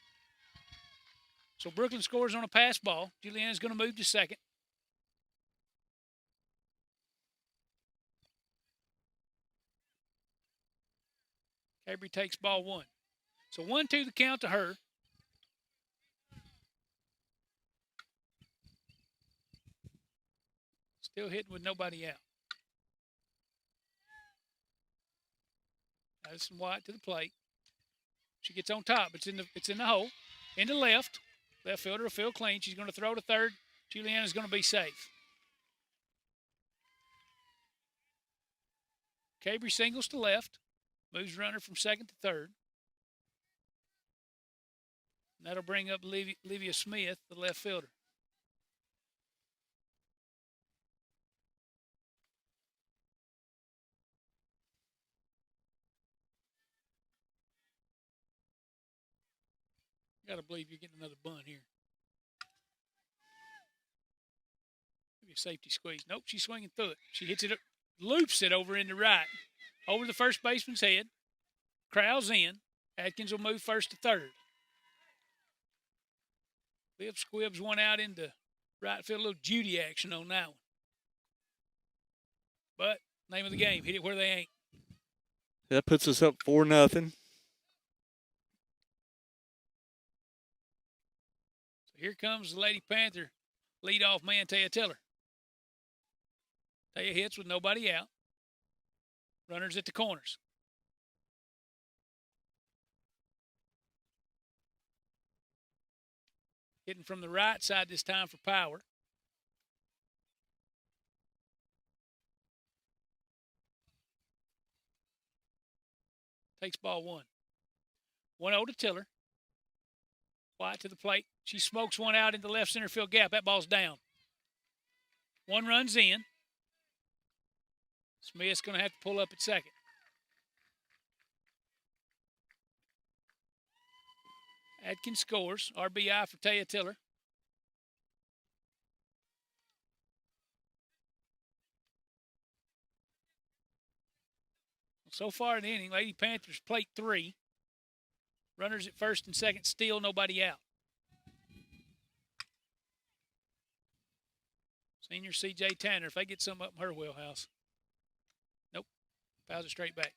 So Brooklyn scores on a pass ball. Juliana's going to move to second. Cabry takes ball 1. So 1-2 the count to her. Still hitting with nobody out. Addison White to the plate. She gets on top. It's in the hole. In the left. Left fielder will field clean. She's going to throw to third. Juliana's going to be safe. Cabry singles to left. Moves runner from second to third. And that'll bring up Livia Smith, the left fielder. Gotta believe you're getting another bunt here. Maybe a safety squeeze. Nope, she's swinging through it. She hits it, loops it over into right, over the first baseman's head. Crowds in. Atkins will move first to third. Bibb squibs one out into right field. A little Judy action on that one. But name of the game, hit it where they ain't. That puts us up 4-0. So here comes the Lady Panther leadoff man, Taya Tiller. Taya hits with nobody out. Runners at the corners. Hitting from the right side this time for power. Takes ball one. 1-0 to Tiller. White to the plate. She smokes one out in the left center field gap. That ball's down. One runs in. Smith's going to have to pull up at second. Atkins scores. RBI for Taya Tiller. So far in the inning, Lady Panthers plate 3. Runners at first and second, still nobody out. Senior C.J. Tanner, if they get some up in her wheelhouse. Nope. Fouls it straight back.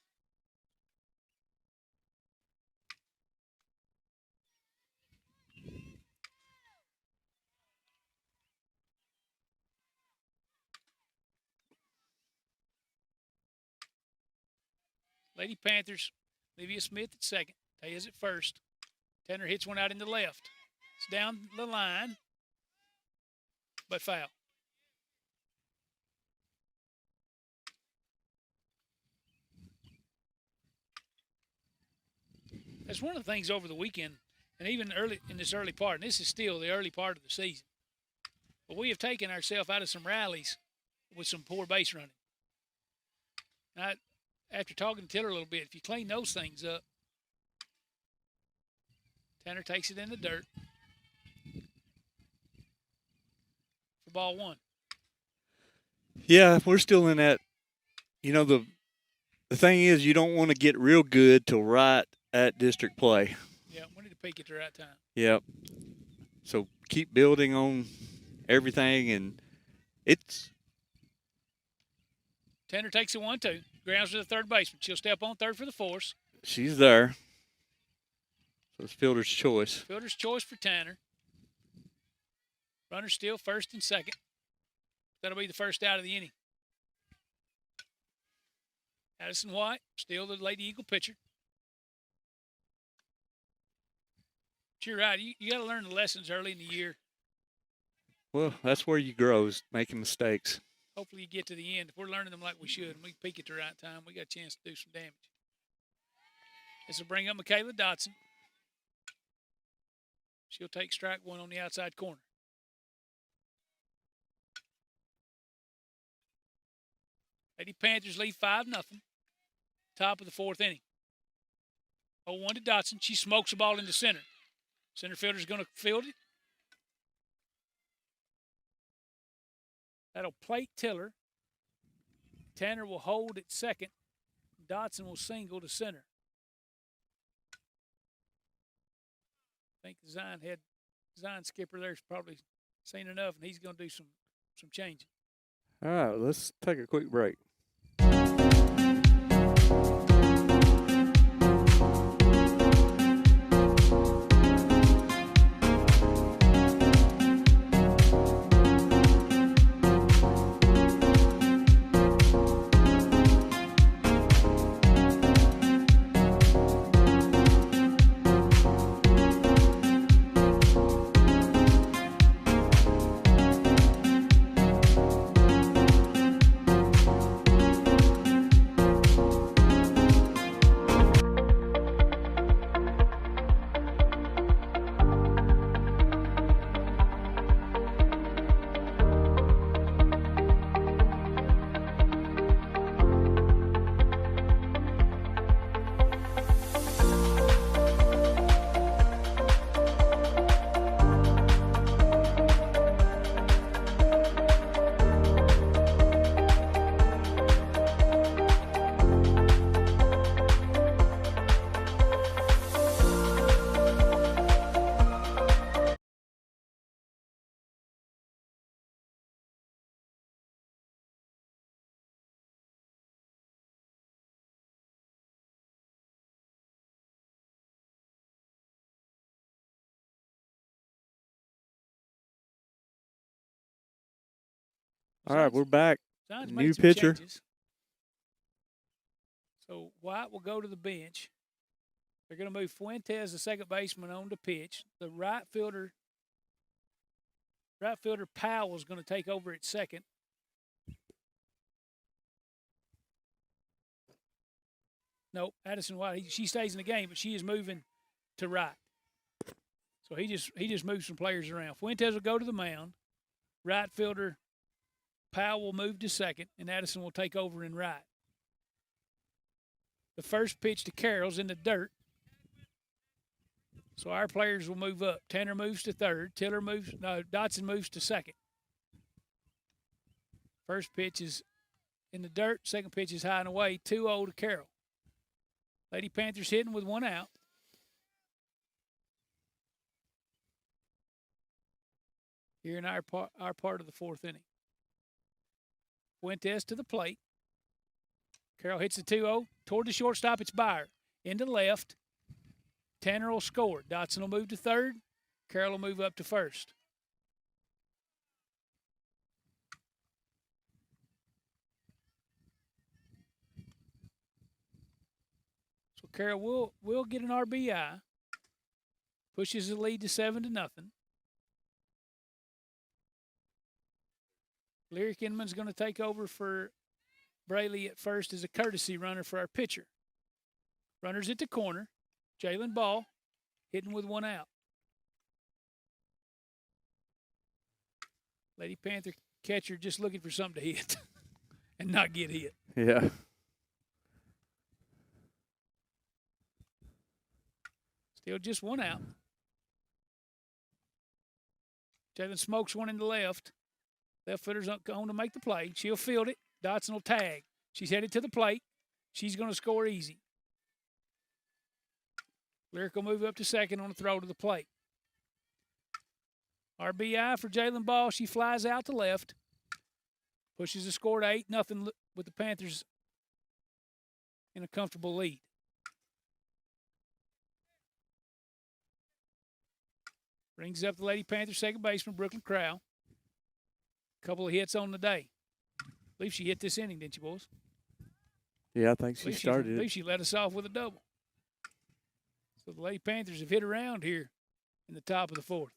Lady Panthers, Olivia Smith at second. Taya's at first. Tanner hits one out in the left. It's down the line, but foul. That's one of the things over the weekend, and even early in this early part, and this is still the early part of the season. But we have taken ourselves out of some rallies with some poor base running. Now, after talking to Tiller a little bit, if you clean those things up, Tanner takes it in the dirt for ball one. Yeah, we're still in that. You know, the thing is, you don't want to get real good till right at district play. Yeah, we need to peak at the right time. Yep. So keep building on everything, and it's. Tanner takes it 1-2. Grounds to the third baseman. She'll step on third for the force. She's there. So it's fielder's choice. Fielder's choice for Tanner. Runner still first and second. That'll be the first out of the inning. Addison White, still the Lady Eagle pitcher. But you're right. You got to learn the lessons early in the year. Well, that's where you grow, is making mistakes. Hopefully you get to the end. If we're learning them like we should and we peak at the right time, we got a chance to do some damage. This will bring up Michaela Dotson. She'll take strike one on the outside corner. Lady Panthers lead 5-0. Top of the fourth inning. 0-1 to Dotson. She smokes the ball into center. Center fielder's going to field it. That'll plate Tiller. Tanner will hold at second. Dotson will single to center. I think the Zion skipper there's probably seen enough, and he's going to do some changing. All right, let's take a quick break. All right, we're back. Signs New made some pitcher. changes. So White will go to the bench. They're going to move Fuentes, the second baseman, on to pitch. The right fielder Powell is going to take over at second. Nope, Addison White. She stays in the game, but she is moving to right. So he just moves some players around. Fuentes will go to the mound. Right fielder Powell will move to second, and Addison will take over in right. The first pitch to Carroll's in the dirt. So our players will move up. Tanner moves to third. Dotson moves to second. First pitch is in the dirt. Second pitch is high and away. 2-0 to Carroll. Lady Panthers hitting with one out. Here in our part of the fourth inning. Fuentes to the plate. Carroll hits the 2-0. Toward the shortstop, it's Byer. Into left. Tanner will score. Dotson will move to third. Carroll will move up to first. So Carroll will get an RBI. Pushes the lead to 7-0. Lyric Inman's going to take over for Braley at first as a courtesy runner for our pitcher. Runners at the corner. Jalen Ball hitting with one out. Lady Panther catcher just looking for something to hit and not get hit. Yeah. Still just one out. Jalen smokes one in the left. Left footer's going to make the play. She'll field it. Dotson will tag. She's headed to the plate. She's going to score easy. Lyric will move up to second on the throw to the plate. RBI for Jalen Ball. She flies out to left. Pushes the score to 8-0 with the Panthers in a comfortable lead. Brings up the Lady Panthers second baseman, Brooklyn Crowell. Couple of hits on the day. I believe she hit this inning, didn't you, boys? Yeah, I think she started I believe she let us off with a double. So the Lady Panthers have hit around here in the top of the fourth.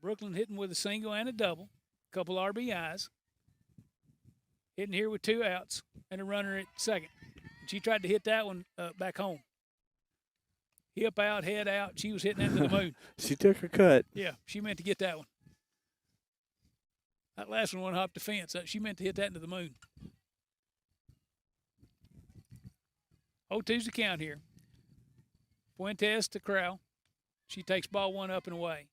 Brooklyn hitting with a single and a double. Couple RBIs. Hitting here with two outs and a runner at second. And she tried to hit that one back home. Hip out, head out. She was hitting that to the moon. She took her cut. Yeah, she meant to get that one. That last one hopped the fence. She meant to hit that into the moon. 0-2's the count here. Fuentes to Crowell. She takes ball one up and away.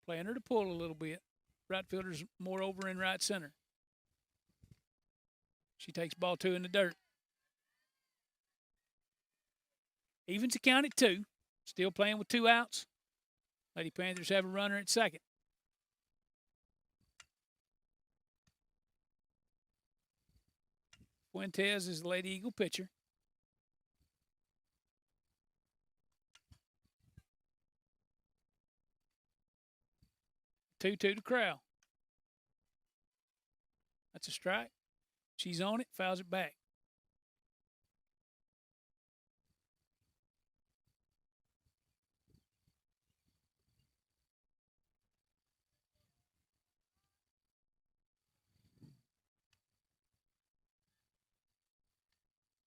Playing her to pull a little bit. Right fielder's more over in right center. She takes ball two in the dirt. Evens the count at 2. Still playing with 2 outs. Lady Panthers have a runner at second. Fuentes is the Lady Eagle pitcher. Two to Crowell. That's a strike. She's on it, fouls it back.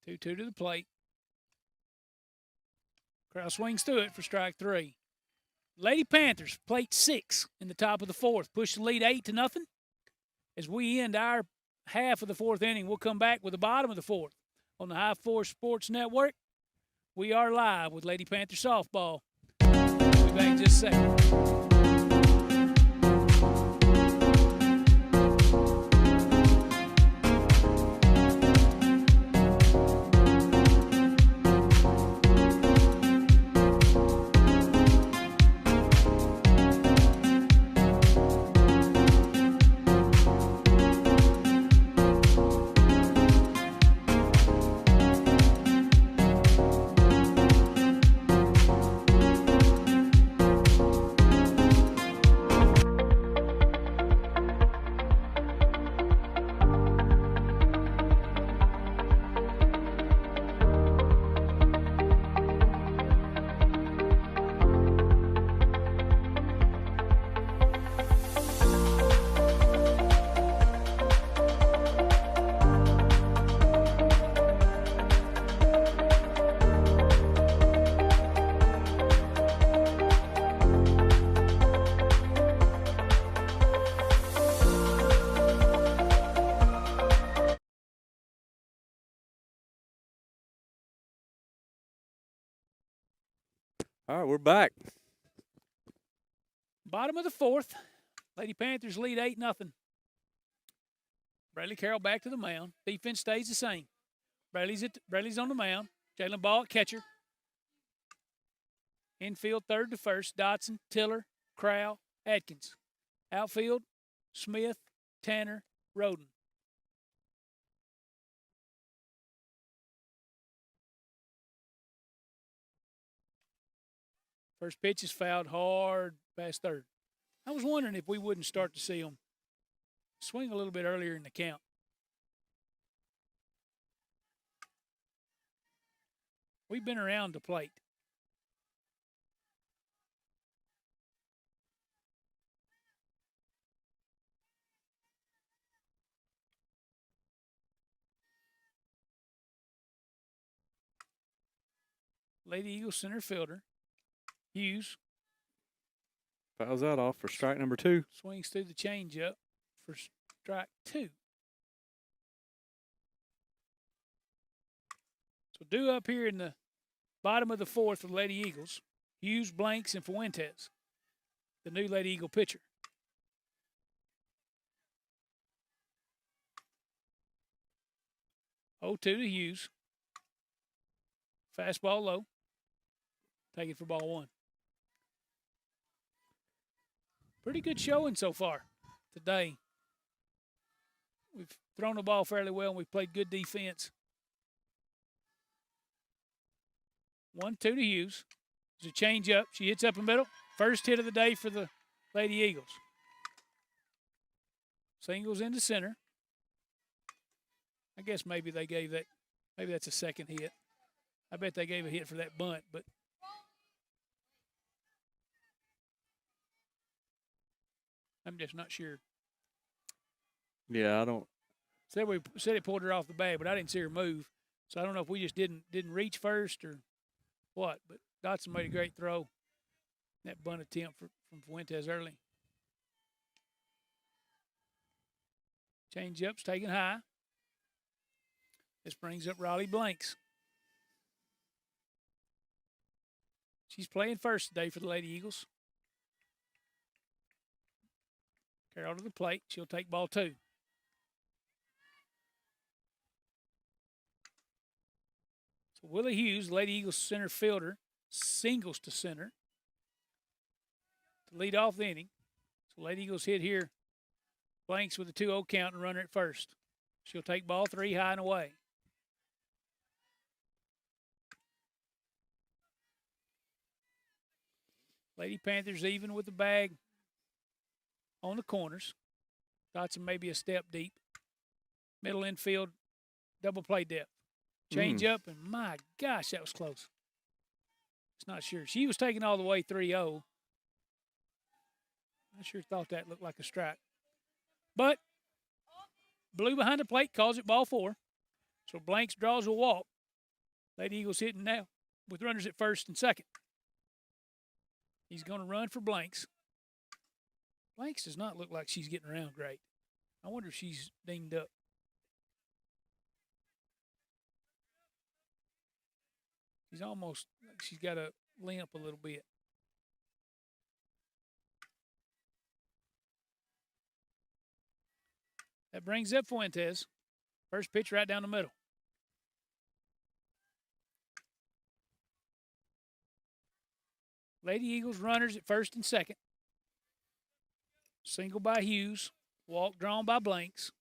Two to the plate. Crowell swings through it for strike 3. Lady Panthers, plate 6 in the top of the fourth. Push the lead 8-0. As we end our half of the fourth inning, we'll come back with the bottom of the fourth. On the High Force Sports Network, we are live with Lady Panther Softball. We'll be back in just a second. All right, we're back. Bottom of the fourth. Lady Panthers lead 8-0. Bradley Carroll back to the mound. Defense stays the same. Bradley's on the mound. Jalen Ball at catcher. Infield third to first. Dotson, Tiller, Crowell, Atkins. Outfield, Smith, Tanner, Roden. First pitch is fouled hard past third. I was wondering if we wouldn't start to see them swing a little bit earlier in the count. We've been around the plate. Lady Eagles center fielder, Hughes. Fouls that off for strike number 2. Swings through the changeup for strike 2. So due up here in the bottom of the fourth for the Lady Eagles, Hughes, Blanks, and Fuentes, the new Lady Eagle pitcher. Oh, 2 to Hughes. Fastball low. Take it for ball 1. Pretty good showing so far today. We've thrown the ball fairly well, and we've played good defense. 1-2 to Hughes. There's a change up. She hits up the middle. First hit of the day for the Lady Eagles. Singles into center. I guess maybe they gave that. Maybe that's a second hit. I bet they gave a hit for that bunt, but I'm just not sure. Yeah, I don't. Said it pulled her off the bag, but I didn't see her move. So I don't know if we just didn't reach first or what. But Dotson made a great throw. That bunt attempt from Fuentes early. Change up's taken high. This brings up Riley Blanks. She's playing first today for the Lady Eagles. Carroll to the plate. She'll take ball 2. So Willie Hughes, Lady Eagles center fielder, singles to center to lead off the inning. So Lady Eagles hit here. Blanks with a 2-0 count and runner at first. She'll take ball 3 high and away. Lady Panthers even with the bag on the corners. Dotson maybe a step deep. Middle infield, double play depth. Change up, and my gosh, that was close. It's not sure. She was taking all the way 3-0. I sure thought that looked like a strike. But blue behind the plate calls it ball 4. So Blanks draws a walk. Lady Eagles hitting now with runners at first and second. He's going to run for Blanks. Blanks does not look like she's getting around great. I wonder if she's dinged up. She's almost like she's got a limp a little bit. That brings up Fuentes. First pitch right down the middle. Lady Eagles runners at first and second. Single by Hughes. Walk drawn by Blanks.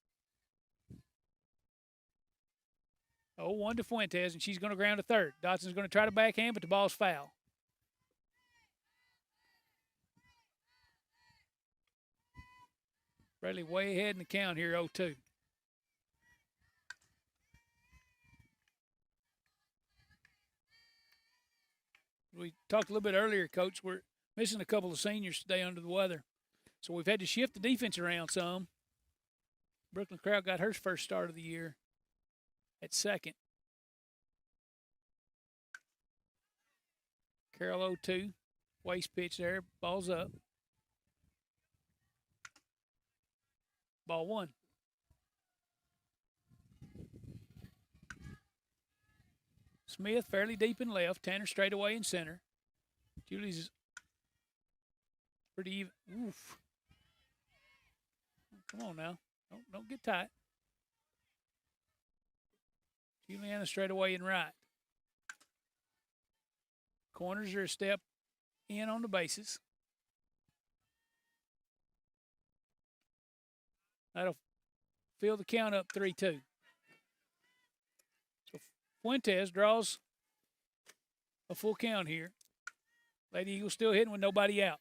0-1 to Fuentes, and she's going to ground to third. Dotson's going to try to backhand, but the ball's foul. Bradley way ahead in the count here, 0-2. We talked a little bit earlier, Coach. We're missing a couple of seniors today under the weather. So we've had to shift the defense around some. Brooklyn Crowd got her first start of the year at second. Carroll 0-2. Waste pitch there. Ball's up. Ball 1. Smith fairly deep in left. Tanner straight away in center. Julie's pretty even. Oof. Come on now. Don't get tight. Juliana straight away and right. Corners are a step in on the bases. That'll fill the count up 3-2. So Fuentes draws a full count here. Lady Eagle still hitting with nobody out.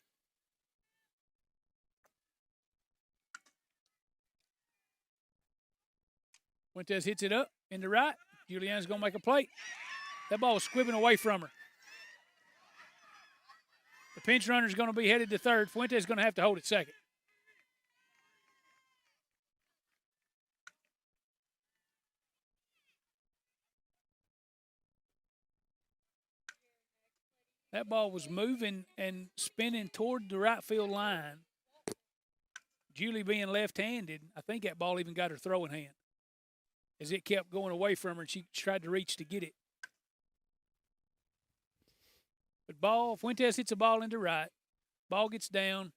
Fuentes hits it up into right. Juliana's going to make a play. That ball was squibbing away from her. The pinch runner's going to be headed to third. Fuentes is going to have to hold it second. That ball was moving and spinning toward the right field line. Julie being left-handed, I think that ball even got her throwing hand as it kept going away from her and she tried to reach to get it. But Fuentes hits a ball into right. Ball gets down.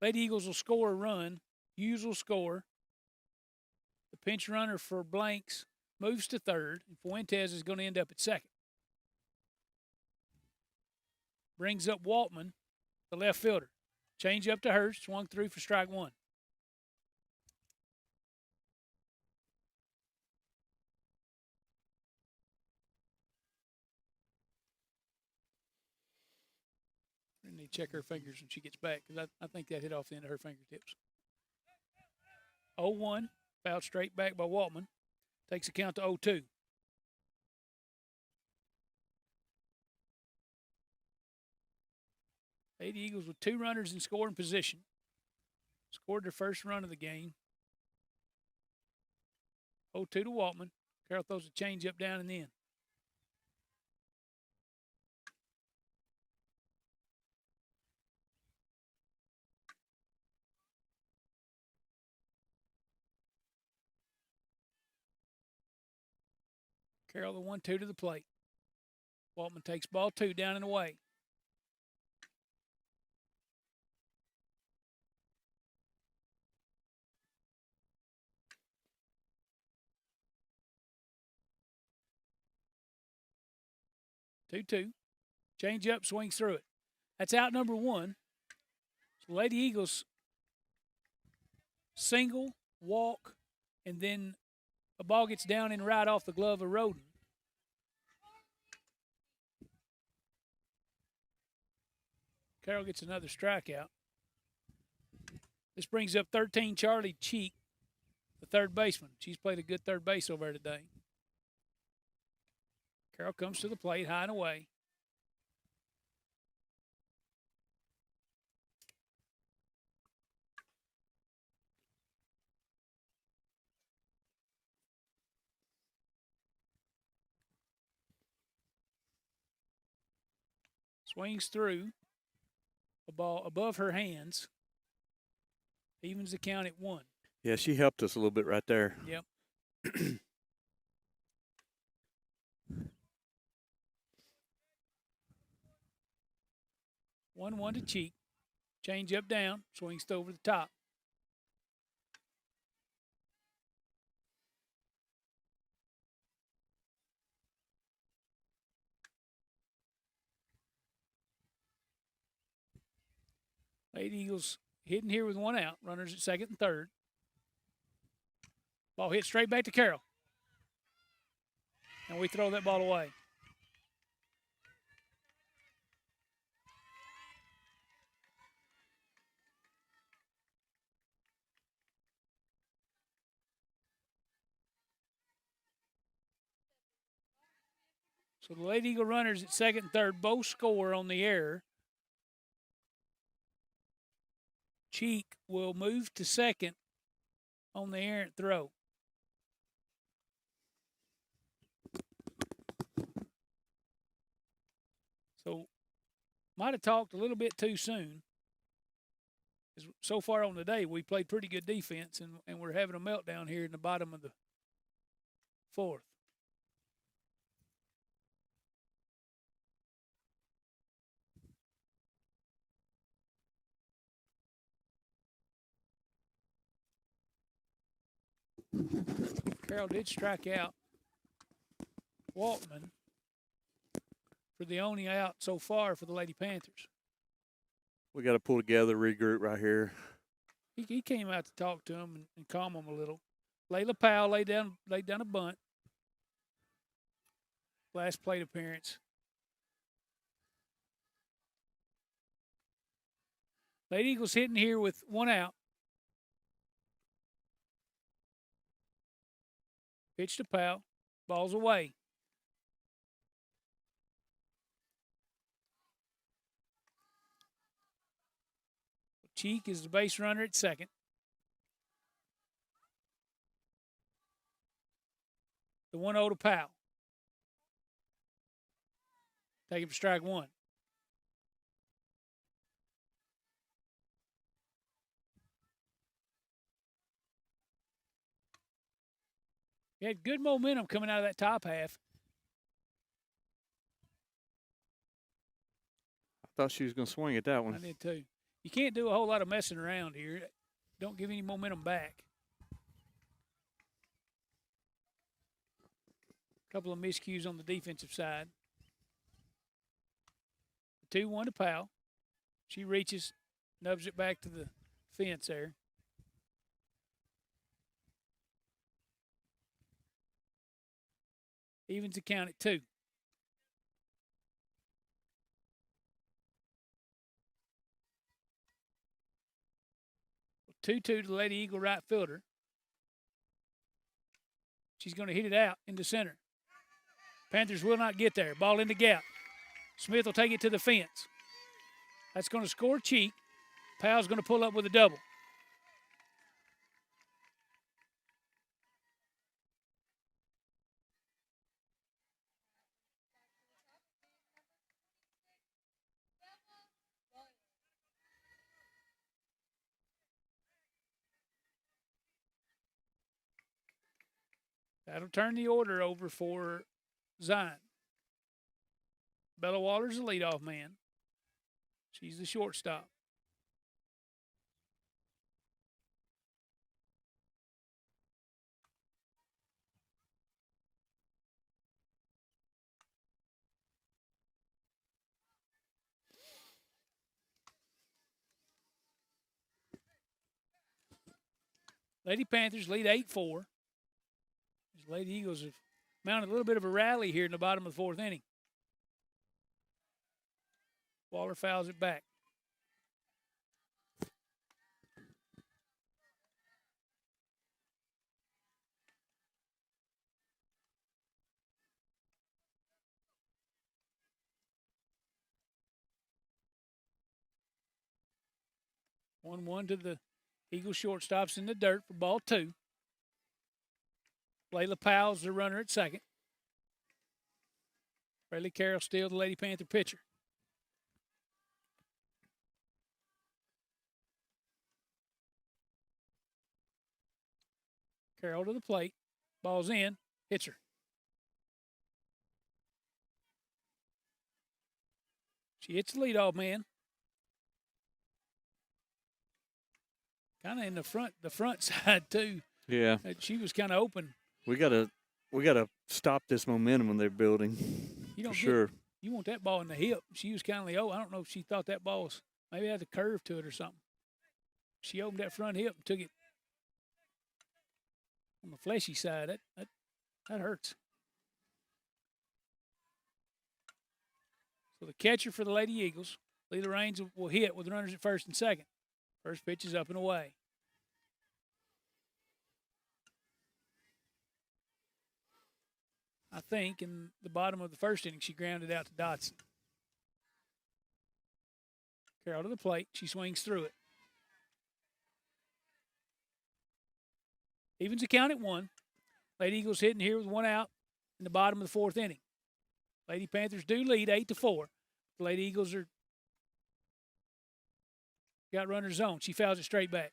Lady Eagles will score a run. Hughes will score. The pinch runner for Blanks moves to third, and Fuentes is going to end up at second. Brings up Waltman, the left fielder. Change up to Hurst, swung through for strike one. I need to check her fingers when she gets back because I think that hit off the end of her fingertips. 0-1, fouled straight back by Waltman. Takes the count to 0-2. Lady Eagles with 2 runners in scoring position. Scored their first run of the game. 0-2 to Waltman. Carroll throws a change up, down, and in. Carroll the 1-2 to the plate. Waltman takes ball 2 down and away. Two. Change up, swings through it. That's out number 1. So Lady Eagles single, walk, and then a ball gets down and right off the glove of Roden. Carroll gets another strikeout. This brings up 13 Charlie Cheek, the third baseman. She's played a good third base over there today. Carroll comes to the plate, high and away. Swings through. A ball above her hands. Evens the count at 1. Yeah, she helped us a little bit right there. Yep. 1-1 to Cheek. Change up, down. Swings over the top. Lady Eagles hitting here with 1 out. Runners at second and third. Ball hit straight back to Carroll. And we throw that ball away. So the Lady Eagle runners at second and third both score on the error. Cheek will move to second on the errant throw. So might have talked a little bit too soon. So far on the day, we played pretty good defense, and we're having a meltdown here in the bottom of the 4th. Carroll did strike out Waltman for the only out so far for the Lady Panthers. We got to pull together, regroup right here. He came out to talk to him and calm him a little. Layla Powell laid down a bunt. Last plate appearance. Lady Eagles hitting here with one out. Pitch to Powell. Ball's away. Cheek is the base runner at second. The 1-0 to Powell. Take him for strike one. He had good momentum coming out of that top half. I thought she was going to swing at that one. I did too. You can't do a whole lot of messing around here. Don't give any momentum back. A couple of miscues on the defensive side. 2-1 to Powell. She reaches, nubs it back to the fence there. Evens the count at 2. 2-2 to the Lady Eagle right fielder. She's going to hit it out into center. Panthers will not get there. Ball in the gap. Smith will take it to the fence. That's going to score Cheek. Powell's going to pull up with a double. That'll turn the order over for Zion. Bella Waller's the leadoff man. She's the shortstop. Lady Panthers lead 8-4. Lady Eagles have mounted a little bit of a rally here in the bottom of the fourth inning. Waller fouls it back. One to the Eagle shortstops in the dirt for ball 2. Layla Powell's the runner at second. Braylee Carroll still the Lady Panther pitcher. Carroll to the plate. Ball's in. Hits her. She hits the leadoff man. Kind of in the front side too. Yeah. She was kind of open. We gotta stop this momentum when they're building. For sure. You want that ball in the hip. She was kind of I don't know if she thought that ball was maybe had a curve to it or something. She opened that front hip and took it on the fleshy side. That hurts. So the catcher for the Lady Eagles, Leela Raines, will hit with runners at first and second. First pitch is up and away. I think in the bottom of the first inning, she grounded out to Dotson. Carroll to the plate. She swings through it. Evens the count at 1. Lady Eagles hitting here with one out in the bottom of the fourth inning. Lady Panthers do lead 8-4. The Lady Eagles got runner's zone. She fouls it straight back.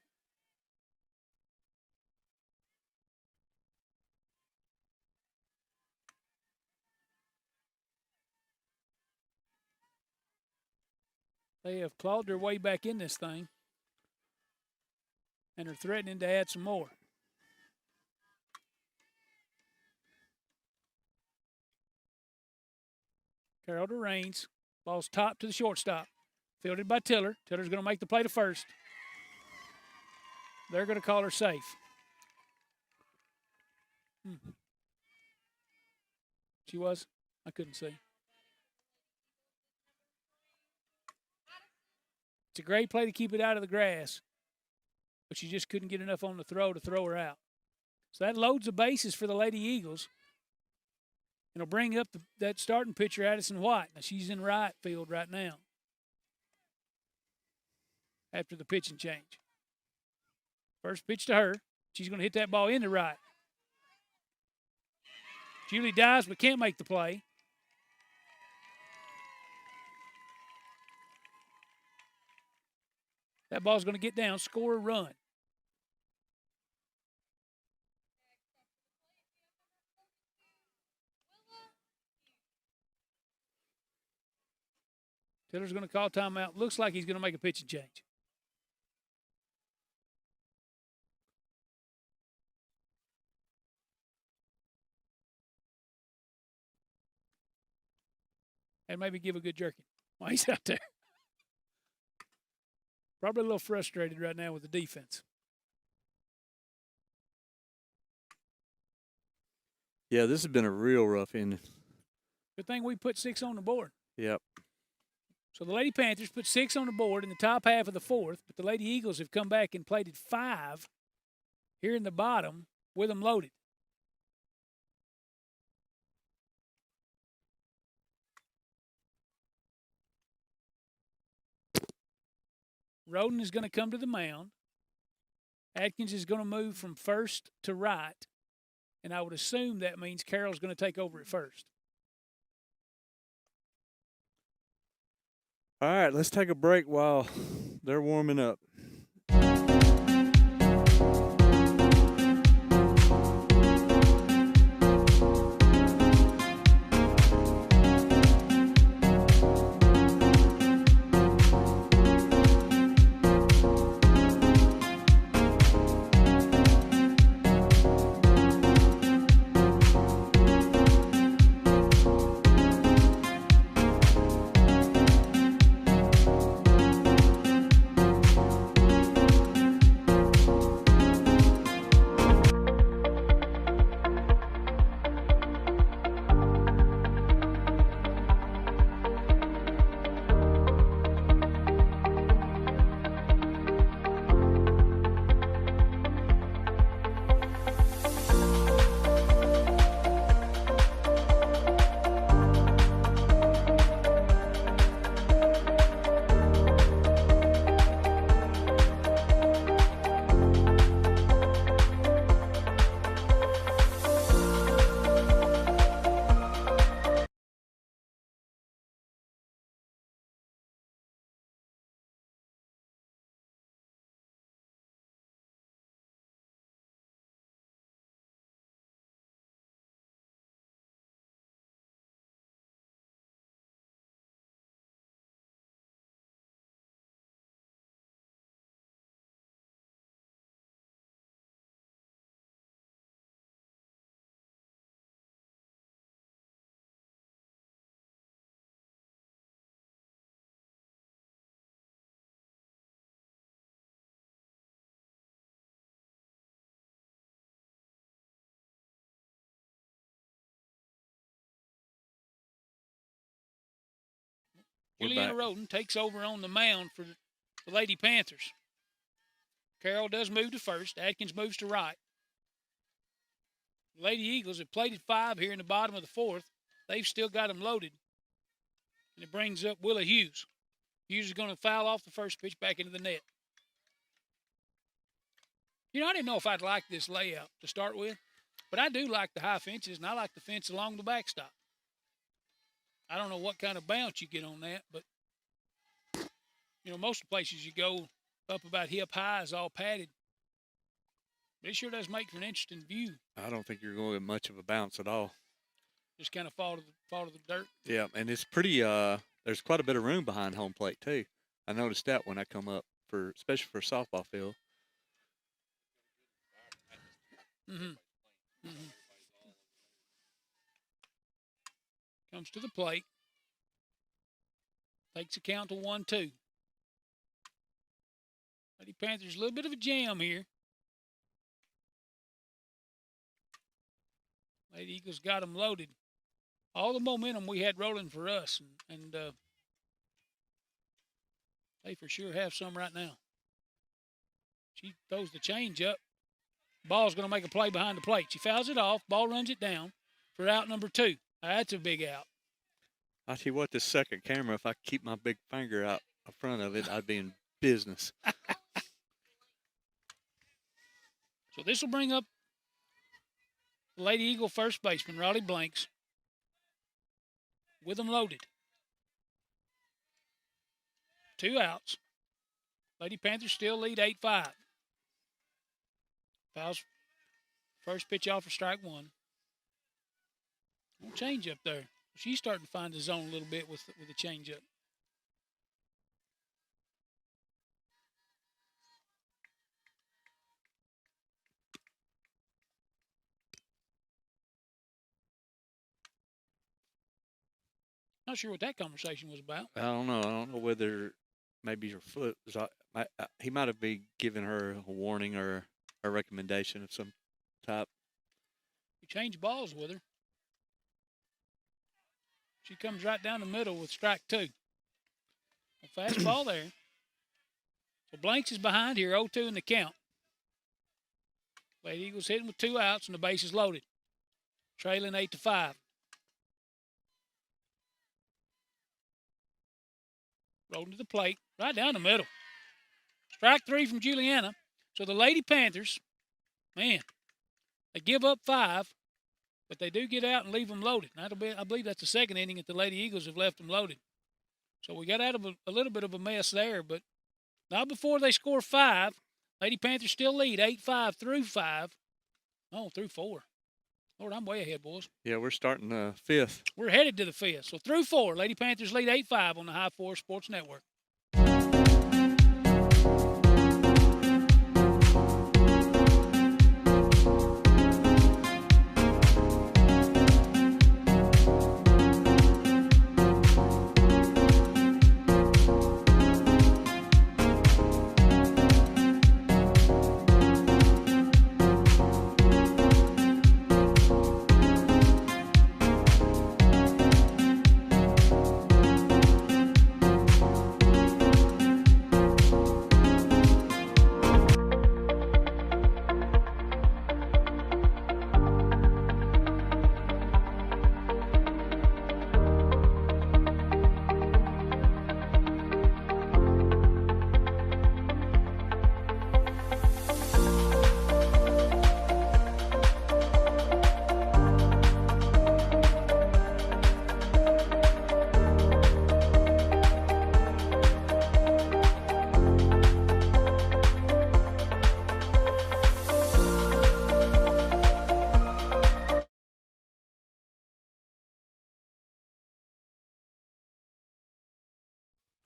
They have clawed their way back in this thing and are threatening to add some more. Carroll to Raines. Ball's top to the shortstop. Fielded by Tiller. Tiller's going to make the play to first. They're going to call her safe. She was? I couldn't see. It's a great play to keep it out of the grass, but she just couldn't get enough on the throw to throw her out. So that loads the bases for the Lady Eagles. And it'll bring up that starting pitcher, Addison White. Now, she's in right field right now after the pitching change. First pitch to her. She's going to hit that ball into right. Julie dives but can't make the play. That ball's going to get down, score a run. Tiller's going to call timeout. Looks like he's going to make a pitching change. And maybe give a good jerky while he's out there. Probably a little frustrated right now with the defense. Yeah, this has been a real rough inning. Good thing we put 6 on the board. Yep. So the Lady Panthers put 6 on the board in the top half of the fourth, but the Lady Eagles have come back and plated 5 here in the bottom with them loaded. Roden is going to come to the mound. Atkins is going to move from first to right, and I would assume that means Carroll's going to take over at first. All right, let's take a break while they're warming up. Juliana Roden takes over on the mound for the Lady Panthers. Carroll does move to first. Atkins moves to right. The Lady Eagles have plated 5 here in the bottom of the fourth. They've still got them loaded. And it brings up Willa Hughes. Hughes is going to foul off the first pitch back into the net. You know, I didn't know if I'd like this layout to start with, but I do like the high fences, and I like the fence along the backstop. I don't know what kind of bounce you get on that, but, you know, most of the places you go up about hip high is all padded. But it sure does make for an interesting view. I don't think you're going to get much of a bounce at all. Just kind of fall to the dirt. Yeah, and it's pretty, there's quite a bit of room behind home plate, too. I noticed that when I come up, especially for a softball field. Comes to the plate. Takes the count to 1-2. Lady Panthers a little bit of a jam here. Lady Eagles got them loaded. All the momentum we had rolling for us, and they for sure have some right now. She throws the change up. Ball's going to make a play behind the plate. She fouls it off. Ball runs it down for out number 2. That's a big out. I tell you what, this second camera, if I keep my big finger out in front of it, I'd be in business. So this will bring up the Lady Eagle first baseman, Raleigh Blanks, with them loaded. 2 outs. Lady Panthers still lead 8-5. Fouls first pitch off for strike 1. No change up there. She's starting to find the zone a little bit with the change up. Not sure what that conversation was about. I don't know. I don't know whether maybe her foot was. He might have been giving her a warning or a recommendation of some type. We changed balls with her. She comes right down the middle with strike 2. A fast ball there. So Blanks is behind here, 0-2 in the count. Lady Eagles hitting with 2 outs and the base is loaded. Trailing 8-5. Rolling to the plate, right down the middle. Strike 3 from Juliana. So the Lady Panthers, man, they give up 5, but they do get out and leave them loaded. And that'll be, I believe that's the second inning that the Lady Eagles have left them loaded. So we got out of a little bit of a mess there, but not before they score 5. Lady Panthers still lead 8-5 through 5. Oh, through 4. Lord, I'm way ahead, boys. Yeah, we're starting the 5th. We're headed to the 5th. So through 4, Lady Panthers lead 8-5 on the High 4 Sports Network.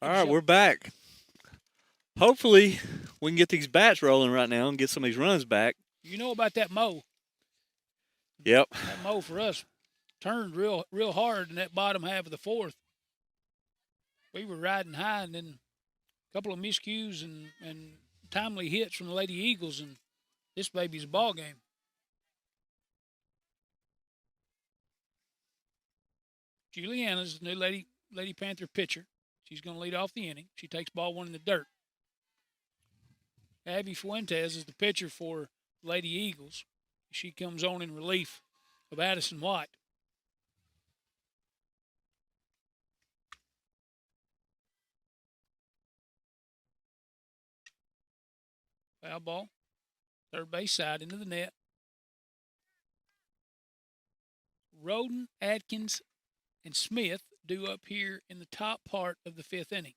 All right, we're back. Hopefully, we can get these bats rolling right now and get some of these runs back. You know about that mow. Yep. That mow for us turned real hard in that bottom half of the 4th. We were riding high, and then a couple of miscues and timely hits from the Lady Eagles, and this baby's a ball game. Juliana's the new Lady Panther pitcher. She's going to lead off the inning. She takes ball 1 in the dirt. Abby Fuentes is the pitcher for Lady Eagles. She comes on in relief of Addison White. Foul ball. Third base side into the net. Roden, Atkins, and Smith due up here in the top part of the 5th inning.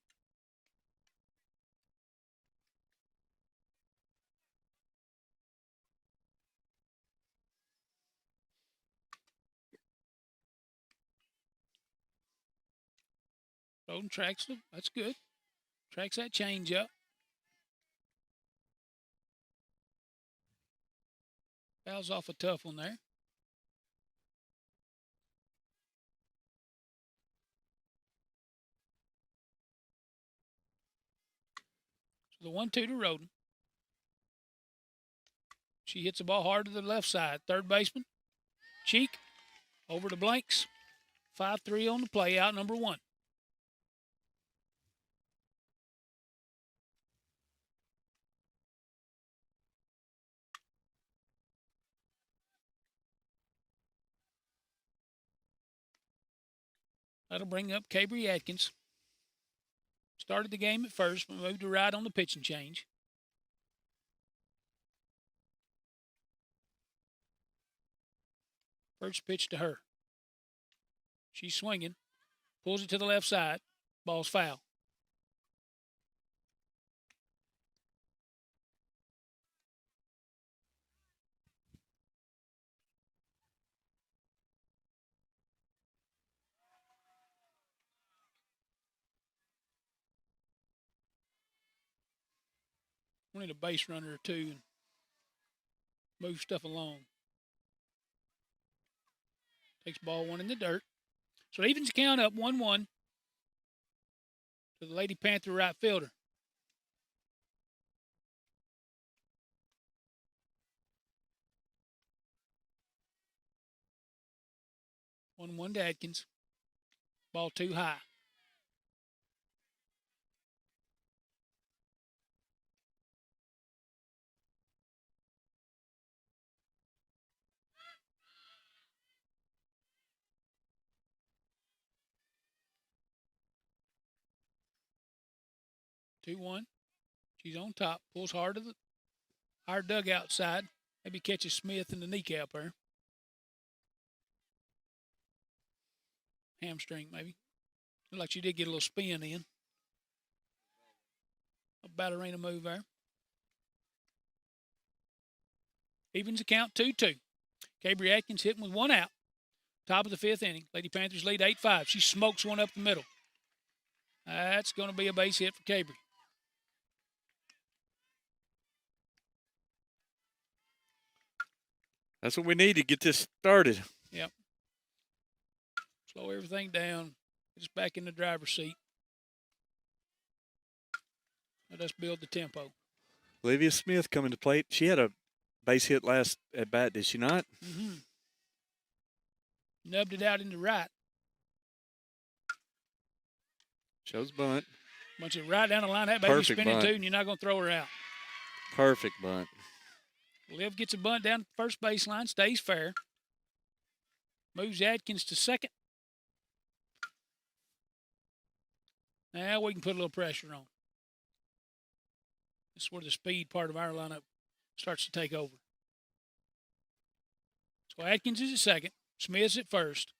Roden tracks them. That's good. Tracks that change up. Fouls off a tough one there. The 1-2 to Roden. She hits the ball hard to the left side. Third baseman, Cheek, over to Blanks. 5-3 on the play, out number 1. That'll bring up Cabry Atkins. Started the game at first, but moved to right on the pitching change. First pitch to her. She's swinging. Pulls it to the left side. Ball's foul. We need a base runner or two and move stuff along. Takes ball 1 in the dirt. So it evens the count up 1-1 to the Lady Panther right fielder. One to Adkins. Ball too high. Two one. She's on top. Pulls hard to the our dugout side. Maybe catches Smith in the kneecap there. Hamstring, maybe. Looked like she did get a little spin in. A ballerina move there. Evens the count 2-2. Cabry Atkins hitting with 1 out. Top of the 5th inning. Lady Panthers lead 8-5. She smokes one up the middle. That's going to be a base hit for Cabry. That's what we need to get this started. Yep. Slow everything down. Get us back in the driver's seat. Let us build the tempo. Olivia Smith coming to plate. She had a base hit last at bat, did she not? Mm-hmm. Nubbed it out into right. Shows bunt. Bunch it right down the line. That baby's Perfect spinning bunt. too, and you're not going to throw her out. Perfect bunt. Liv gets a bunt down the first baseline, stays fair. Moves Adkins to second. Now we can put a little pressure on. This is where the speed part of our lineup starts to take over. So Adkins is at second. Smith's at first.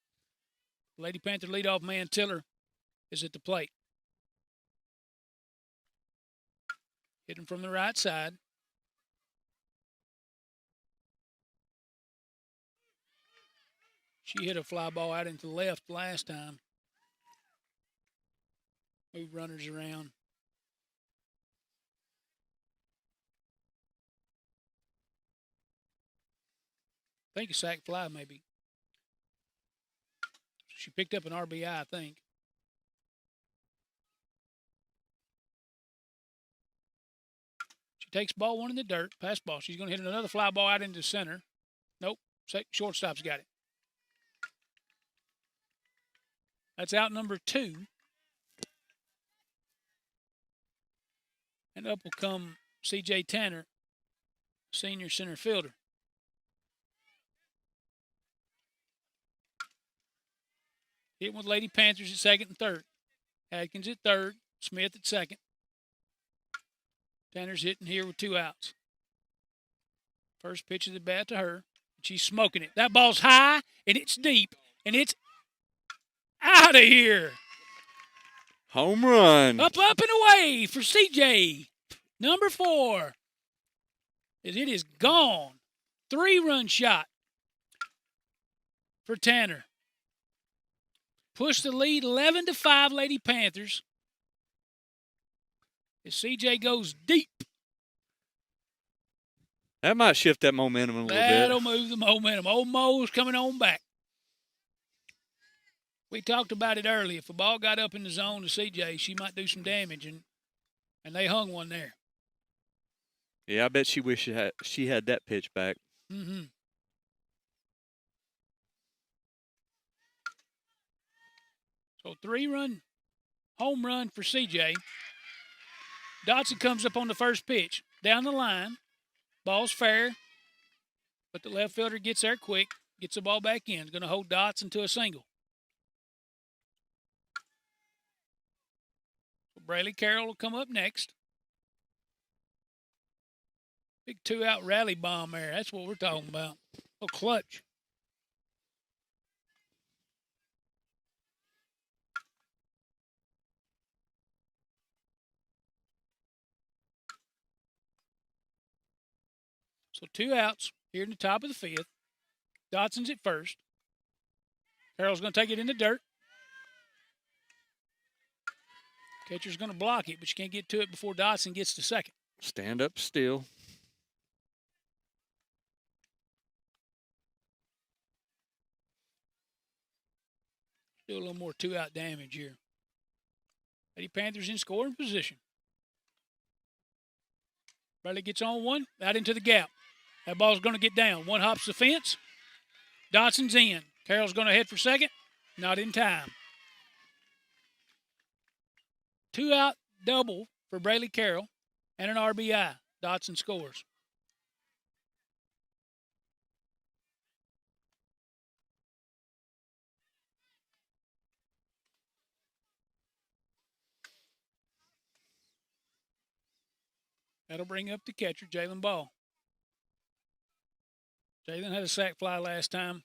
Lady Panther leadoff man Tiller is at the plate. Hitting from the right side. She hit a fly ball out into the left last time. Move runners around. I think a sac fly, maybe. She picked up an RBI, I think. She takes ball 1 in the dirt, pass ball. She's going to hit another fly ball out into center. Nope, shortstop's got it. That's out number 2. And up will come C.J. Tanner, senior center fielder. Hitting with Lady Panthers at second and third. Adkins at third. Smith at second. Tanner's hitting here with 2 outs. First pitch of the bat to her. She's smoking it. That ball's high, and it's deep, and it's out of here. Home run. Up and away for CJ. Number 4. As it is gone. 3-run shot for Tanner. Push the lead 11-5 Lady Panthers. As CJ goes deep. That might shift that momentum a little bit. That'll move the momentum. Old Mo's coming on back. We talked about it earlier. If a ball got up in the zone to CJ, she might do some damage, and they hung one there. Yeah, I bet she wished she had that pitch back. Mm-hmm. So 3-run home run for CJ. Dotson comes up on the first pitch. Down the line. Ball's fair. But the left fielder gets there quick. Gets the ball back in. Is going to hold Dotson to a single. So Braley Carroll will come up next. Big 2-out rally bomb there. That's what we're talking about. Oh, clutch. So 2 outs here in the top of the 5th. Dotson's at first. Carroll's going to take it in the dirt. Catcher's going to block it, but you can't get to it before Dotson gets to second. Stand up still. Do a little more 2-out damage here. Lady Panthers in scoring position. Bradley gets on one, out into the gap. That ball's going to get down. One hops the fence. Dotson's in. Carroll's going to head for second. Not in time. 2-out double for Braley Carroll and an RBI. Dotson scores. That'll bring up the catcher, Jalen Ball. Jalen had a sac fly last time.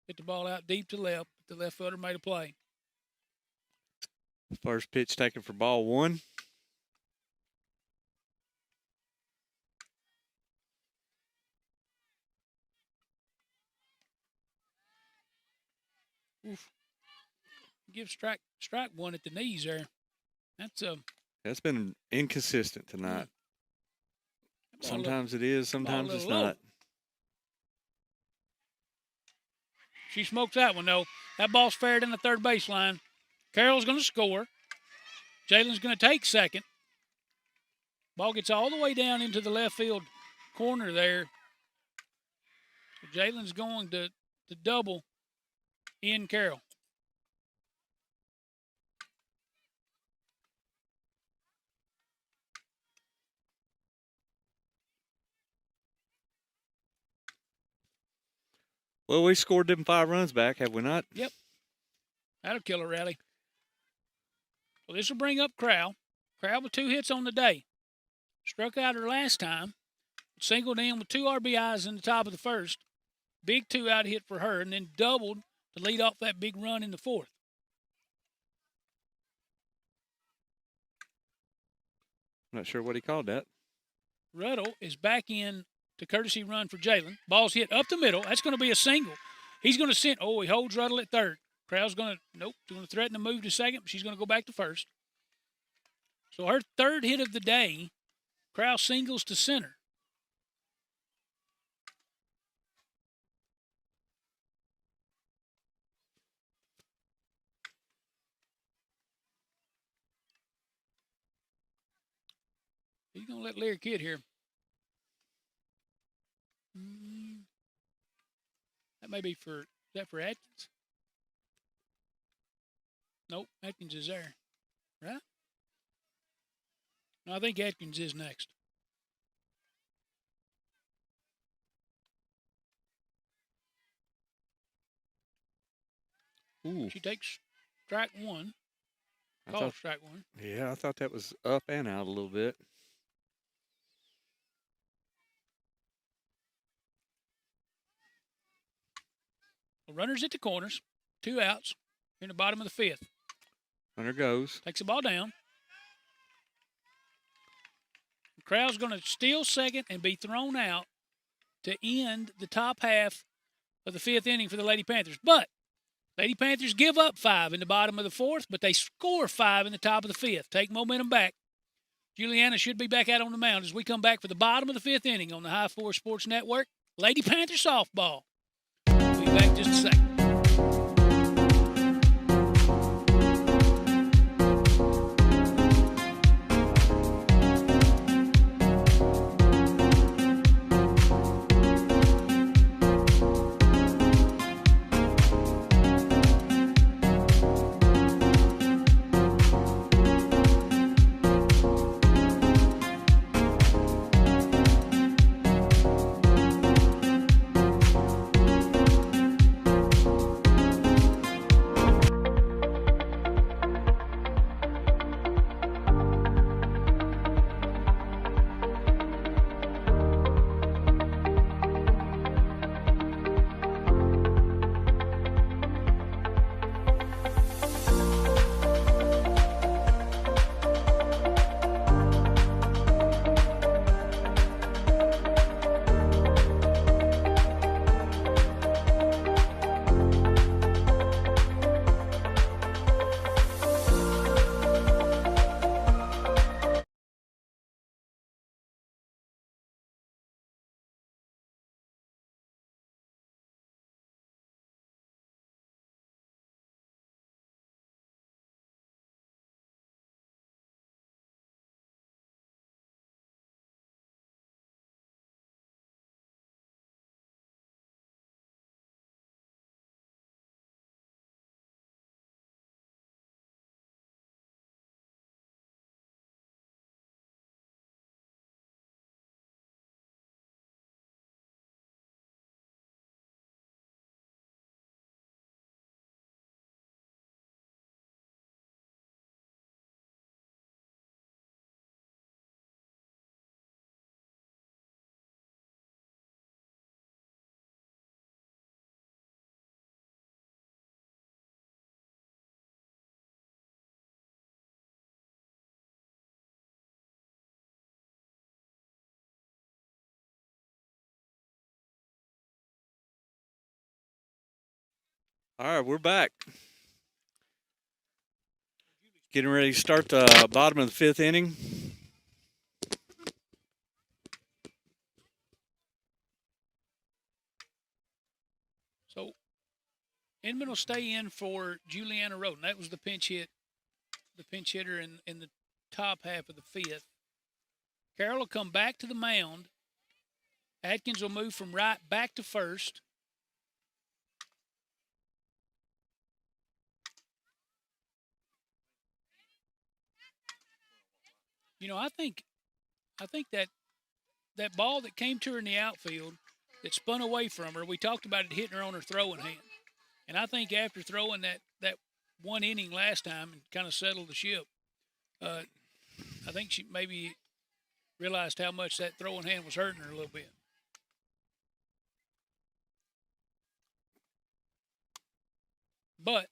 Hit the ball out deep to left. The left fielder made a play. First pitch taken for ball 1. Oof. Give strike 1 at the knees there. That's been inconsistent tonight. Sometimes it is, sometimes it's not. She smokes that one, though. That ball's fair in the third baseline. Carroll's going to score. Jalen's going to take second. Ball gets all the way down into the left field corner there. So Jalen's going to double in Carroll. Well, we scored them 5 runs back, have we not? Yep. That'll kill a rally. Well, this will bring up Crowell. Crowell with 2 hits on the day. Struck out her last time. Singled in with 2 RBIs in the top of the first. Big 2-out hit for her, and then doubled to lead off that big run in the 4th. I'm not sure what he called that. Ruddle is back in to courtesy run for Jalen. Ball's hit up the middle. That's going to be a single. He's going to send. Oh, he holds Ruddle at third. Crowell's going to threaten to move to second, but she's going to go back to first. So her 3rd hit of the day, Crowell singles to center. He's going to let Lear Kidd here. That may be for, is that for Atkins? Nope, Atkins is there. Right? No, I think Atkins is next. Ooh. She takes strike 1. Call strike 1. Yeah, I thought that was up and out a little bit. Runners at the corners, 2 outs in the bottom of the 5th. Runner goes. Takes the ball down. Crowell's going to steal second and be thrown out to end the top half of the 5th inning for the Lady Panthers. But Lady Panthers give up 5 in the bottom of the 4th, but they score 5 in the top of the 5th. Take momentum back. Juliana should be back out on the mound as we come back for the bottom of the 5th inning on the High Four Sports Network. Lady Panther softball. We'll be back just a second. All right, we're back. Getting ready to start the bottom of the fifth inning. So Inman will stay in for Juliana Roden. That was the pinch hitter in the top half of the fifth. Carroll will come back to the mound. Atkins will move from right back to first. You know, I think that ball that came to her in the outfield that spun away from her, we talked about it hitting her on her throwing hand. And I think after throwing that one inning last time and kind of settled the ship, I think she maybe realized how much that throwing hand was hurting her a little bit. But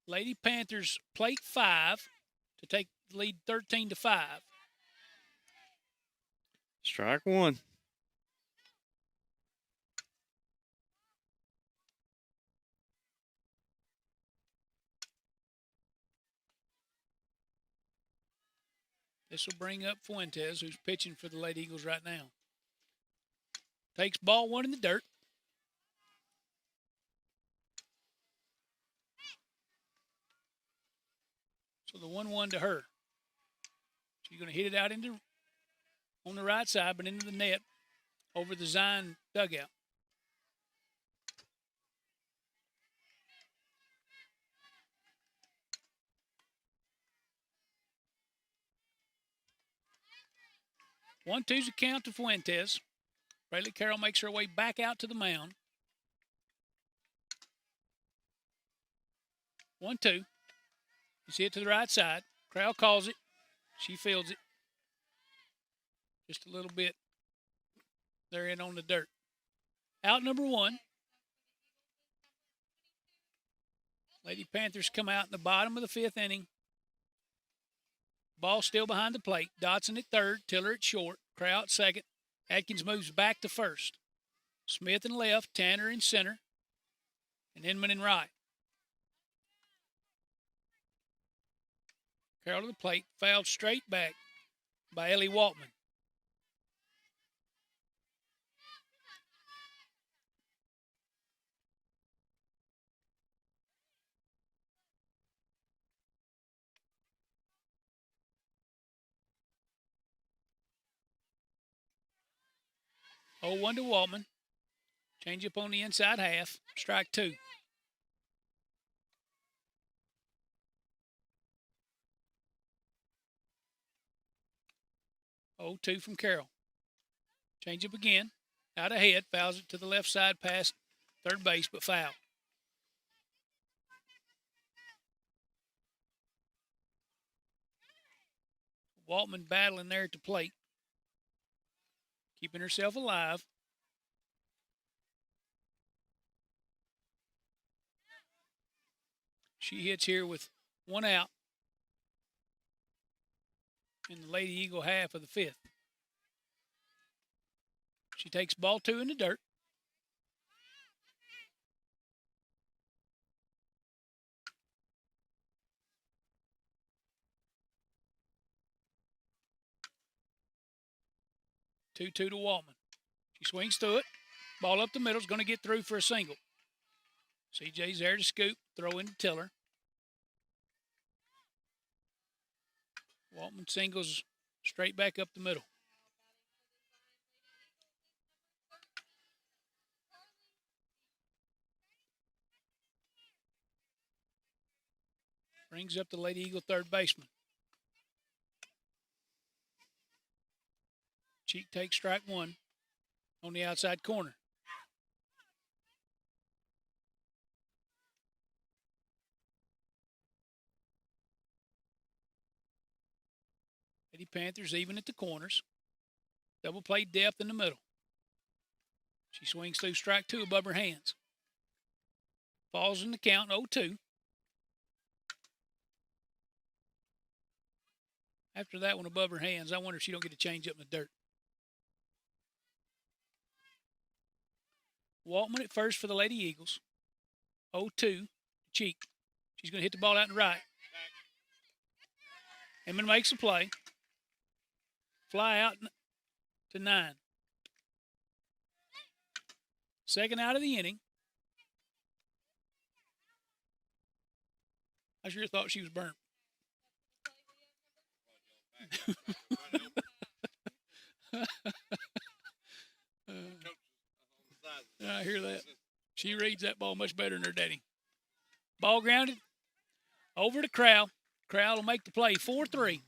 Lady Panthers plate 5 to take the lead 13-5. Strike one. This will bring up Fuentes, who's pitching for the Lady Eagles right now. Takes ball one in the dirt. So the 1-1 to her. She's going to hit it out on the right side, but into the net over the Zion dugout. One, two's a count to Fuentes. Rayleigh Carroll makes her way back out to the mound. 1-2. You see it to the right side. Crowell calls it. She fields it. Just a little bit. They're in on the dirt. Out number 1. Lady Panthers come out in the bottom of the 5th inning. Ball still behind the plate. Dotson at third. Tiller at short. Crowell at second. Atkins moves back to first. Smith in left. Tanner in center. And Inman in right. Carroll to the plate. Fouled straight back by Ellie Waltman. Oh, 1 to Waltman. Change up on the inside half. Strike 2. Oh, 2 from Carroll. Change up again. Out ahead. Fouls it to the left side past third base, but foul. Waltman battling there at the plate. Keeping herself alive. She hits here with 1 out in the Lady Eagle half of the 5th. She takes ball 2 in the dirt. Two to Waltman. She swings through it. Ball up the middle is going to get through for a single. CJ's there to scoop. Throw into Tiller. Waltman singles straight back up the middle. Brings up the Lady Eagle third baseman. Cheek takes strike 1 on the outside corner. Lady Panthers even at the corners. Double play depth in the middle. She swings through strike 2 above her hands. Falls in the count 0-2. After that one above her hands, I wonder if she don't get a change up in the dirt. Waltman at first for the Lady Eagles. 0-2, Cheek. She's going to hit the ball out in the right. Inman makes a play. Fly out to 9. Second out of the inning. I sure thought she was burnt. I hear that. She reads that ball much better than her daddy. Ball grounded. Over to Crowell. Crowell will make the play. 4-3.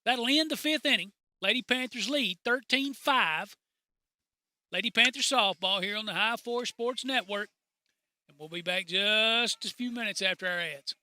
That'll end the 5th inning. Lady Panthers lead 13-5. Lady Panthers softball here on the High Four Sports Network. And we'll be back just a few minutes after our ads.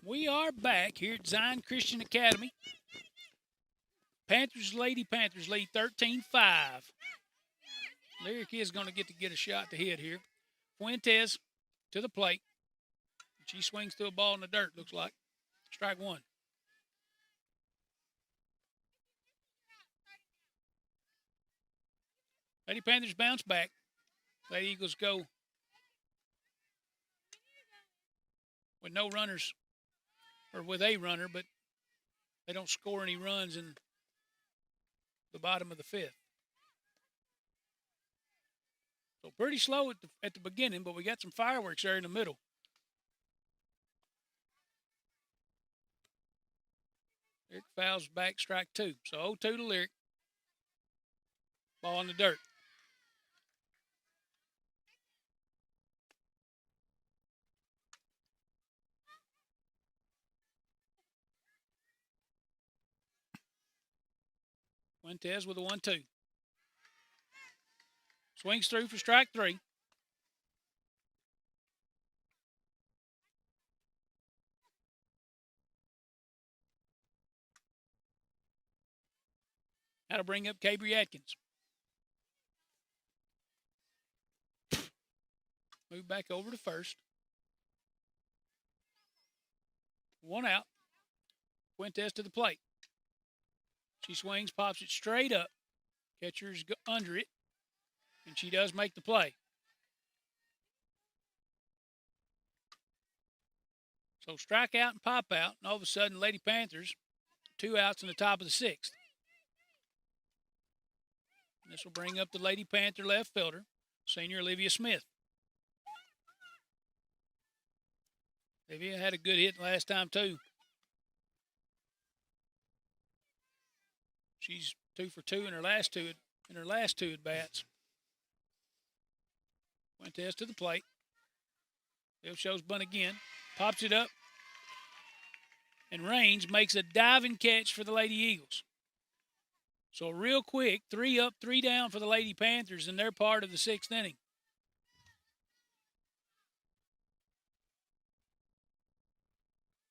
We are back here at Zion Christian Academy. Lady Panthers lead 13-5. Lyric is going to get a shot to hit here. Fuentes to the plate. She swings through a ball in the dirt, looks like. Strike one. Lady Panthers bounce back. Lady Eagles go with no runners, or with a runner, but they don't score any runs in the bottom of the 5th. So pretty slow at the beginning, but we got some fireworks there in the middle. Lyric fouls back, strike 2. So 0-2 to Lyric. Ball in the dirt. Fuentes with a 1-2. Swings through for strike 3. That'll bring up Cabry Atkins. Move back over to first. 1 out. Fuentes to the plate. She swings, pops it straight up. Catcher's under it, and she does make the play. So strike out and pop out, and all of a sudden, Lady Panthers, 2 outs in the top of the 6th. And this will bring up the Lady Panther left fielder, senior Olivia Smith. Olivia had a good hit last time, too. She's 2 for 2 in her last two at bats. Fuentes to the plate. Field shows bunt again. Pops it up. And Raines makes a diving catch for the Lady Eagles. So real quick, 3 up, 3 down for the Lady Panthers, and they're part of the 6th inning.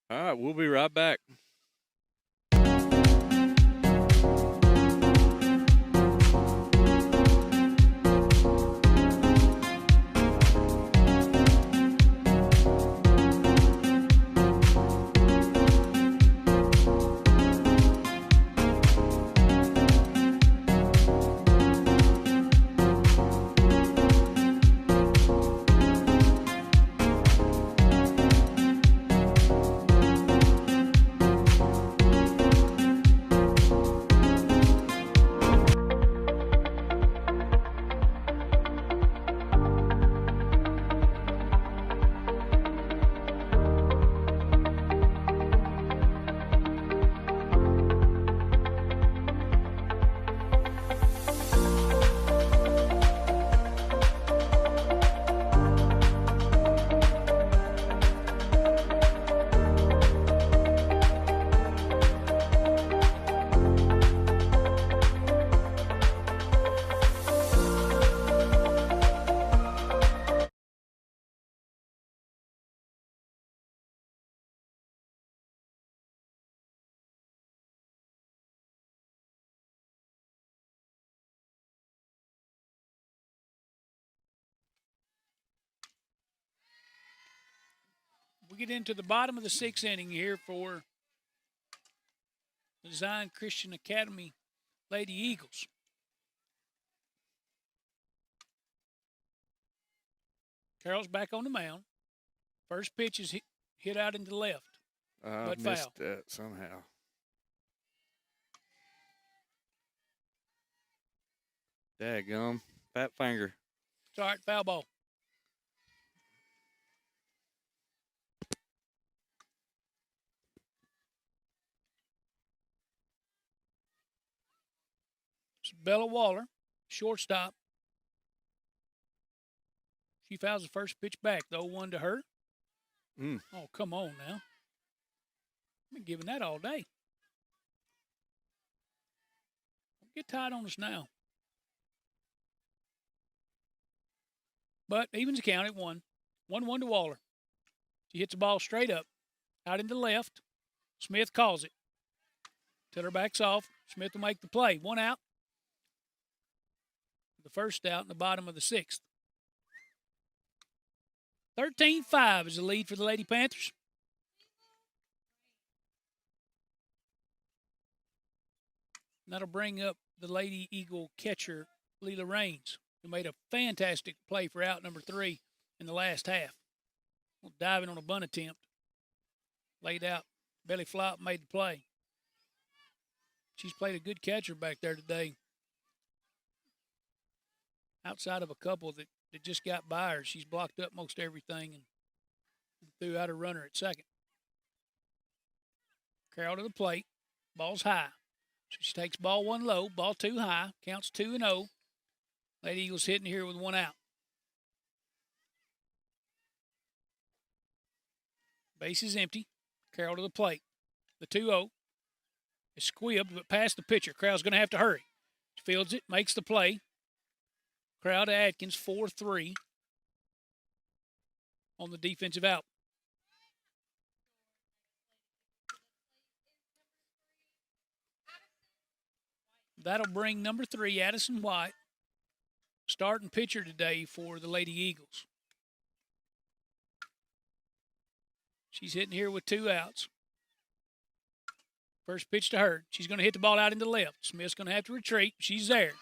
All right, we'll be right back. We get into the bottom of the 6th inning here for the Zion Christian Academy Lady Eagles. Carroll's back on the mound. First pitch is hit out into the left. I missed that somehow. Daggum. Fat finger. It's all right, foul ball. It's Bella Waller, shortstop. She fouls the first pitch back. The 0-1 to her. Oh, come on now. I've been giving that all day. Don't get tied on us now. But evens the count at 1. 1-1 to Waller. She hits the ball straight up. Out into left. Smith calls it. Tiller backs off. Smith will make the play. 1 out. The first out in the bottom of the 6th. 13-5 is the lead for the Lady Panthers. And that'll bring up the Lady Eagle catcher, Leela Raines, who made a fantastic play for out number 3 in the last half. Diving on a bunt attempt. Laid out, belly flop, made the play. She's played a good catcher back there today. Outside of a couple that just got by her, she's blocked up most everything and threw out a runner at second. Carroll to the plate. Ball's high. So she takes ball 1 low, ball 2 high, counts 2-0. Lady Eagles hitting here with 1 out. Base is empty. Carroll to the plate. The 2-0 is squibbed, but past the pitcher. Carroll's going to have to hurry. She fields it, makes the play. Crowd to Atkins, 4-3 on the defensive out. That'll bring number 3, Addison White, starting pitcher today for the Lady Eagles. She's hitting here with 2 outs. First pitch to her. She's going to hit the ball out into left. Smith's going to have to retreat. She's there.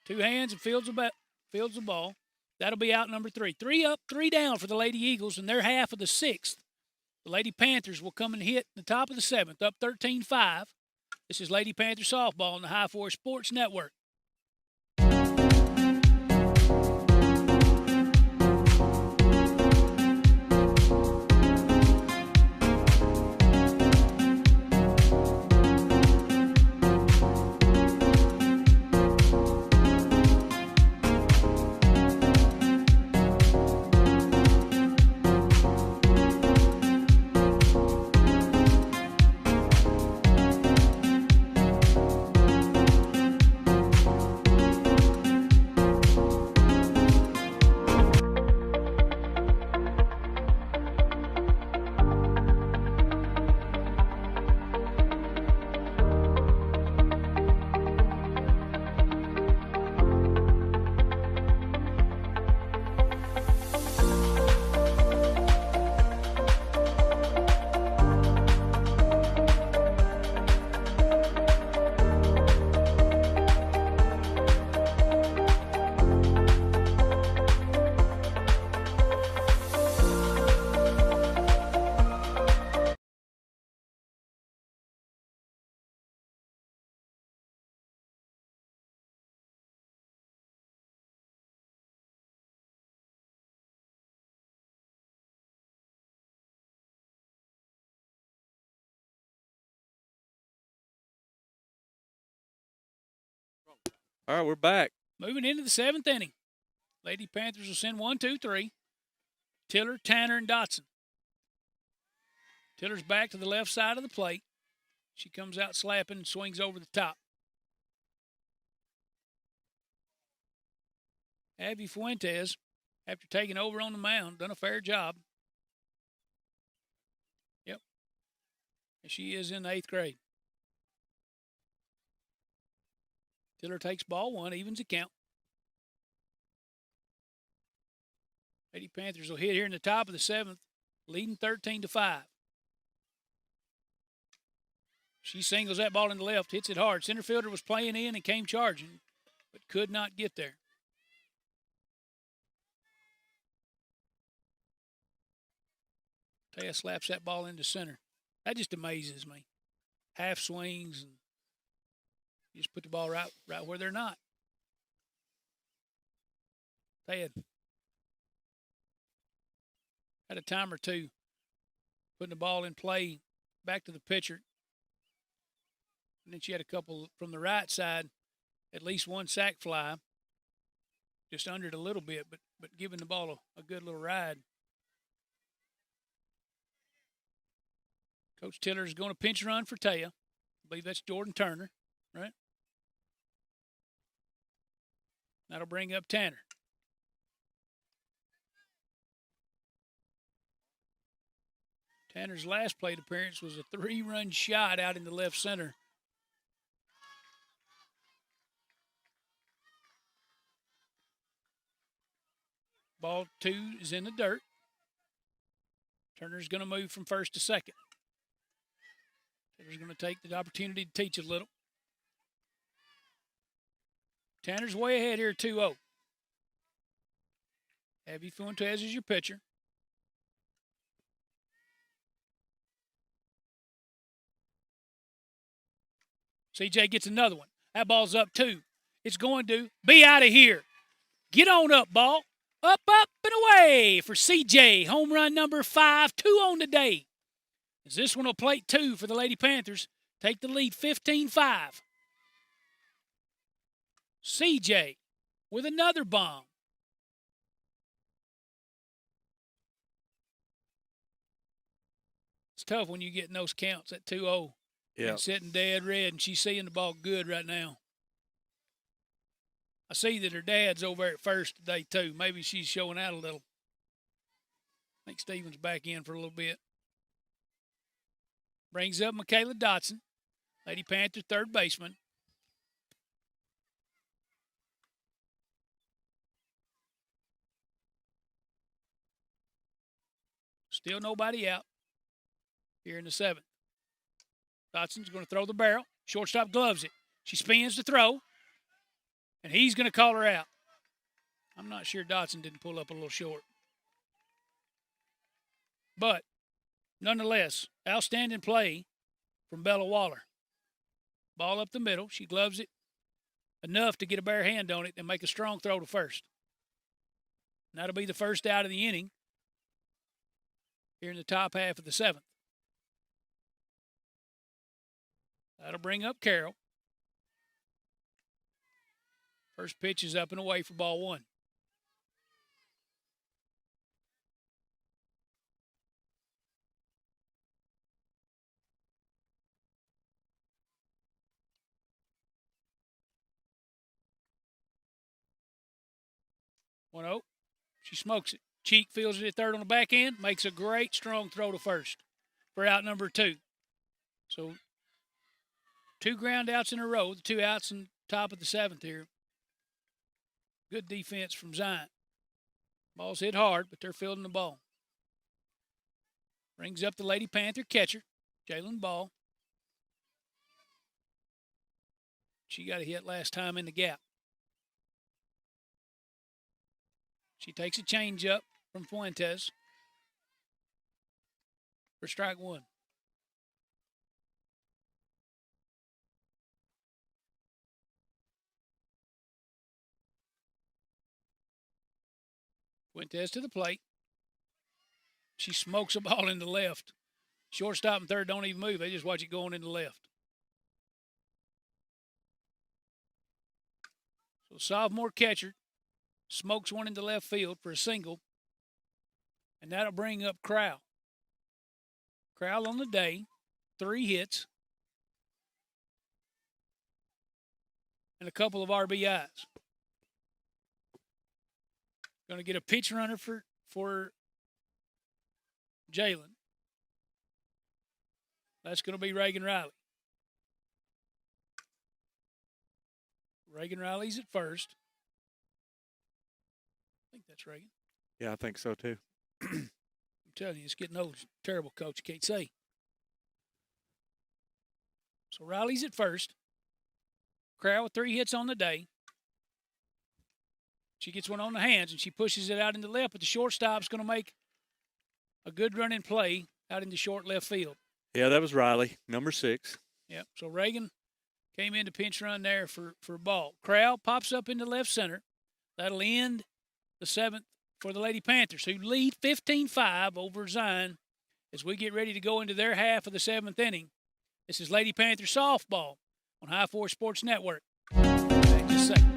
2 hands and fields the ball. That'll be out number 3. 3 up, 3 down for the Lady Eagles in their half of the 6th. The Lady Panthers will come and hit the top of the 7th, up 13-5. This is Lady Panther Softball on the High Force Sports Network. All right, we're back. Moving into the 7th inning. Lady Panthers will send 1, 2, 3. Tiller, Tanner, and Dotson. Tiller's back to the left side of the plate. She comes out slapping and swings over the top. Abby Fuentes, after taking over on the mound, done a fair job. Yep. And she is in the 8th grade. Tiller takes ball 1, evens the count. Lady Panthers will hit here in the top of the 7th. leading 13-5. She singles that ball in the left, hits it hard. Center fielder was playing in and came charging, but could not get there. Taya slaps that ball into center. That just amazes me. Half swings and you just put the ball right where they're not. Taya had a time or two putting the ball in play back to the pitcher. And then she had a couple from the right side, at least one sac fly, just under it a little bit, but giving the ball a good little ride. Coach Tiller is going to pinch run for Taya. I believe that's Jordan Turner, right? That'll bring up Tanner. Tanner's last plate appearance was a 3-run shot out in the left center. Ball 2 is in the dirt. Turner's going to move from first to second. Tanner's going to take the opportunity to teach a little. Tanner's way ahead here, 2-0. Abby Fuentes is your pitcher. CJ gets another one. That ball's up 2. It's going to be out of here. Get on up, ball. Up, and away for CJ. Home run number 5, 2 on the day. As this one will plate 2 for the Lady Panthers. Take the lead 15-5. CJ with another bomb. It's tough when you get in those counts at 2-0. Yeah. And sitting dead red, and she's seeing the ball good right now. I see that her dad's over at first today, too. Maybe she's showing out a little. I think Steven's back in for a little bit. Brings up Michaela Dotson, Lady Panther third baseman. Still nobody out here in the 7th. Dotson's going to throw the barrel. Shortstop gloves it. She spins to throw, and he's going to call her out. I'm not sure Dotson didn't pull up a little short. But, nonetheless, outstanding play from Bella Waller. Ball up the middle. She gloves it enough to get a bare hand on it and make a strong throw to first. And that'll be the first out of the inning here in the top half of the 7th. That'll bring up Carroll. First pitch is up and away for ball 1. One 0. She smokes it. Cheek fields it at third on the back end. Makes a great strong throw to first for out number 2. So 2 ground outs in a row. The 2 outs in top of the 7th here. Good defense from Zion. Ball's hit hard, but they're fielding the ball. Brings up the Lady Panther catcher, Jalen Ball. She got a hit last time in the gap. She takes a changeup from Fuentes for strike 1. Fuentes to the plate. She smokes a ball in the left. Shortstop and third don't even move. They just watch it going in the left. So sophomore catcher smokes one into left field for a single. And that'll bring up Crowell. Crowell on the day, 3 hits. And a couple of RBIs. Going to get a pitch runner for Jalen. That's going to be Reagan Riley. Reagan Riley's at first. I think that's Reagan. Yeah, I think so too. I'm telling you, it's getting old. Terrible coach. You can't say. So Riley's at first. Crowell with 3 hits on the day. She gets one on the hands, and she pushes it out in the left, but the shortstop's going to make a good running play out in the short left field. Yeah, that was Riley, number 6. Yep. So Reagan came in to pinch run there for a ball. Crowell pops up into left center. That'll end the 7th for the Lady Panthers, who lead 15-5 over Zion as we get ready to go into their half of the 7th inning. This is Lady Panther softball on High Force Sports Network. Back just a second.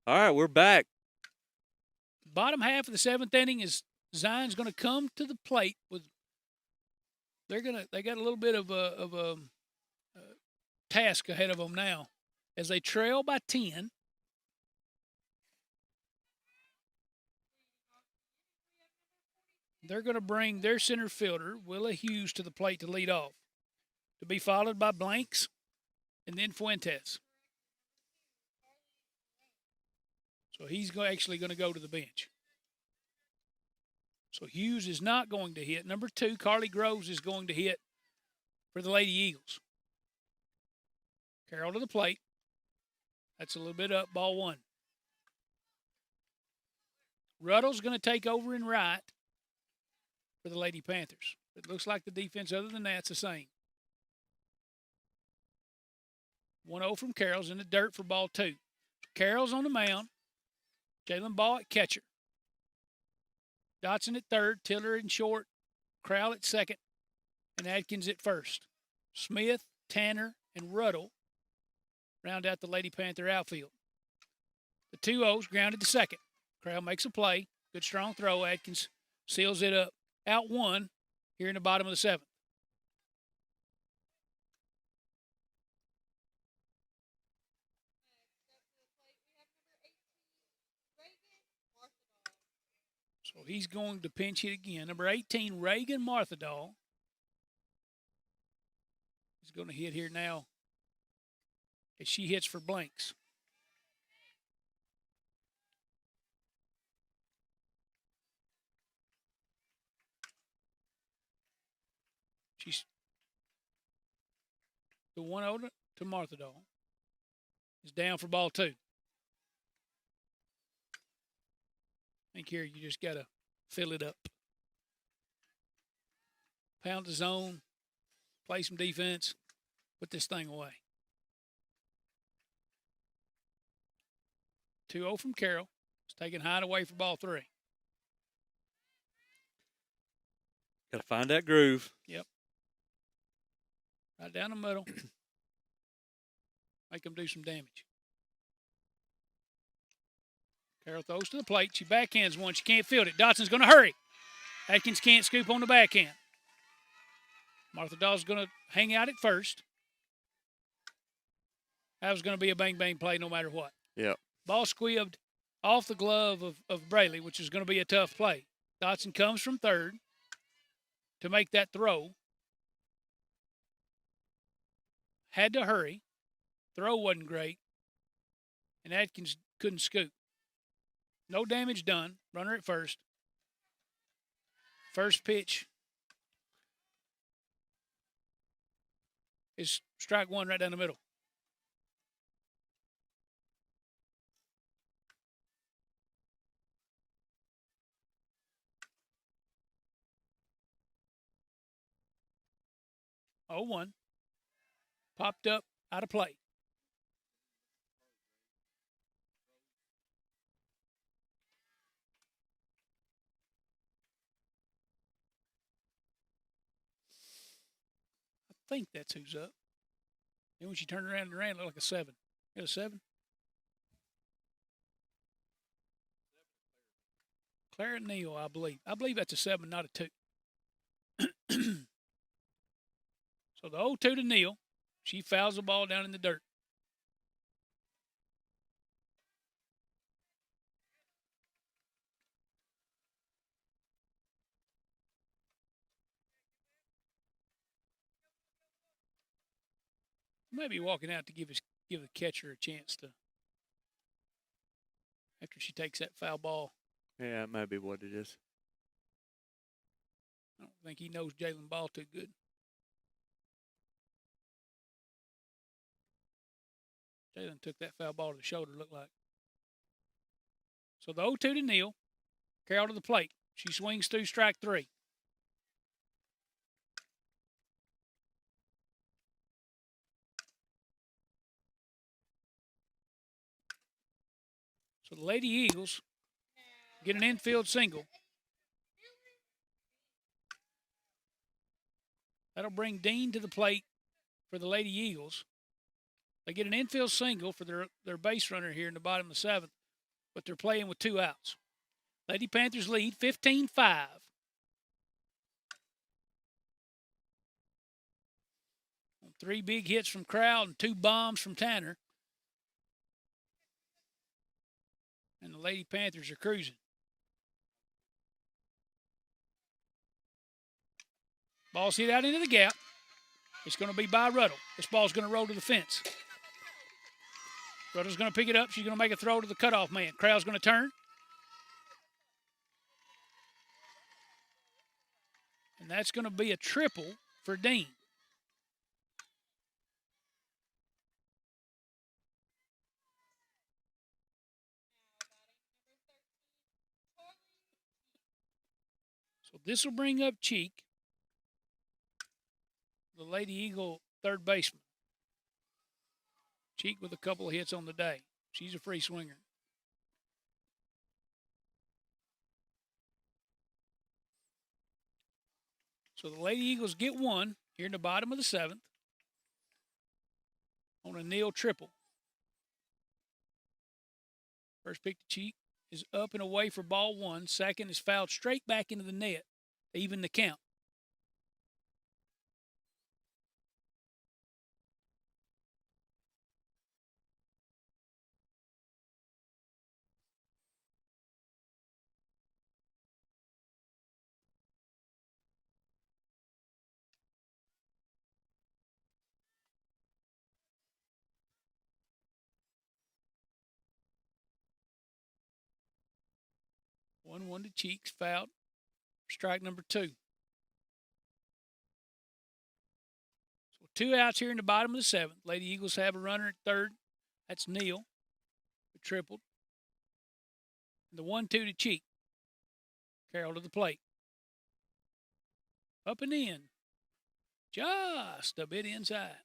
All right, we're back. Bottom half of the 7th inning is Zion's going to come to the plate with. They got a little bit of a task ahead of them now, as they trail by 10. They're going to bring their center fielder Willa Hughes to the plate to lead off, to be followed by Blanks, and then Fuentes. So he's actually going to go to the bench. So Hughes is not going to hit. Number 2, Carly Groves is going to hit for the Lady Eagles. Carroll to the plate. That's a little bit up, ball 1. Ruddle's going to take over in right for the Lady Panthers. It looks like the defense, other than that's the same. 1-0 from Carroll's in the dirt for ball 2. Carroll's on the mound. Jalen Ball at catcher. Dotson at third, Tiller in short, Crowell at second, and Adkins at first. Smith, Tanner, and Ruddle round out the Lady Panther outfield. The 2-0's grounded to second. Crowell makes a play. Good strong throw. Adkins seals it up. Out 1 here in the bottom of the 7th. So he's going to pinch hit again. Number 18, Reagan Marthadal. He's going to hit here now as she hits for Blanks. She's the 1-0 to Marthadal. Is down for ball 2. I think here you just got to fill it up. Pound the zone, play some defense, put this thing away. 2-0 from Carroll. It's taking high and away for ball 3. Got to find that groove. Yep. Right down the middle. Make them do some damage. Carroll throws to the plate. She backhands one. She can't field it. Dotson's going to hurry. Atkins can't scoop on the backhand. Marthadal's going to hang out at first. That was going to be a bang-bang play no matter what. Yep. Ball squibbed off the glove of Braley, which is going to be a tough play. Dotson comes from third to make that throw. Had to hurry. Throw wasn't great. and Atkins couldn't scoop. No damage done. Runner at first. First pitch is strike one right down the middle. Oh, 1. Popped up, out of play. I think that's who's up. Then when she turned around and ran, it looked like a 7. Got a 7? Clara Neal, I believe. I believe that's a 7, not a 2. So the 0-2 to Neal. She fouls the ball down in the dirt. Maybe walking out to give the catcher a chance to, after she takes that foul ball. Yeah, that might be what it is. I don't think he knows Jalen Ball too good. Jalen took that foul ball to the shoulder, looked like. So the 0-2 to Neal. Carroll to the plate. She swings through strike 3. So the Lady Eagles get an infield single. That'll bring Dean to the plate for the Lady Eagles. They get an infield single for their base runner here in the bottom of the 7th, but they're playing with 2 outs. Lady Panthers lead 15-5. Three big hits from Crowell and 2 bombs from Tanner. And the Lady Panthers are cruising. Ball's hit out into the gap. It's going to be by Ruddle. This ball's going to roll to the fence. Ruddle's going to pick it up. She's going to make a throw to the cutoff man. Crowell's going to turn. And that's going to be a triple for Dean. So this will bring up Cheek, the Lady Eagle third baseman. Cheek with a couple of hits on the day. She's a free swinger. So the Lady Eagles get 1 here in the bottom of the 7th on a Neal triple. First pick to Cheek is up and away for ball 1. Second is fouled straight back into the net to even the count. One to Cheeks, fouled. Strike number 2. So 2 outs here in the bottom of the 7th. Lady Eagles have a runner at third. That's Neal, who tripled. And the 1-2 to Cheek. Carroll to the plate. Up and in. Just a bit inside.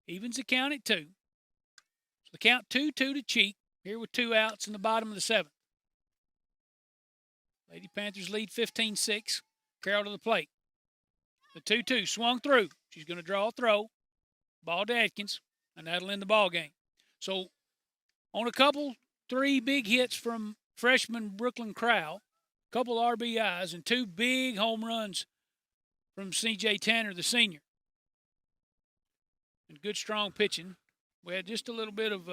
Evens the count at 2. So the count 2-2 to Cheek. Here with 2 outs in the bottom of the 7th. Lady Panthers lead 15-6. Carroll to the plate. The 2-2 swung through. She's going to draw a throw. Ball to Atkins, and that'll end the ball game. So on a couple, 3 big hits from freshman Brooklyn Crowell, couple RBIs, and 2 big home runs from C.J. Tanner, the senior. And good, strong pitching. We had just a little bit of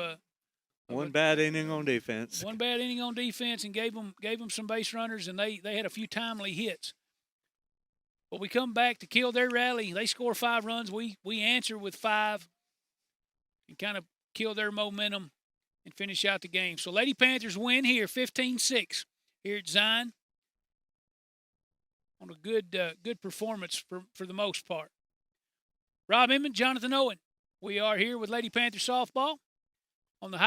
one bad inning on defense. One bad inning on defense, and gave them some base runners, and they had a few timely hits. But we come back to kill their rally. They score 5 runs. We answer with 5 and kind of kill their momentum and finish out the game. So Lady Panthers win here 15-6 here at Zion on a good performance for the most part. Rob Emmett, Jonathan Owen. We are here with Lady Panther softball on the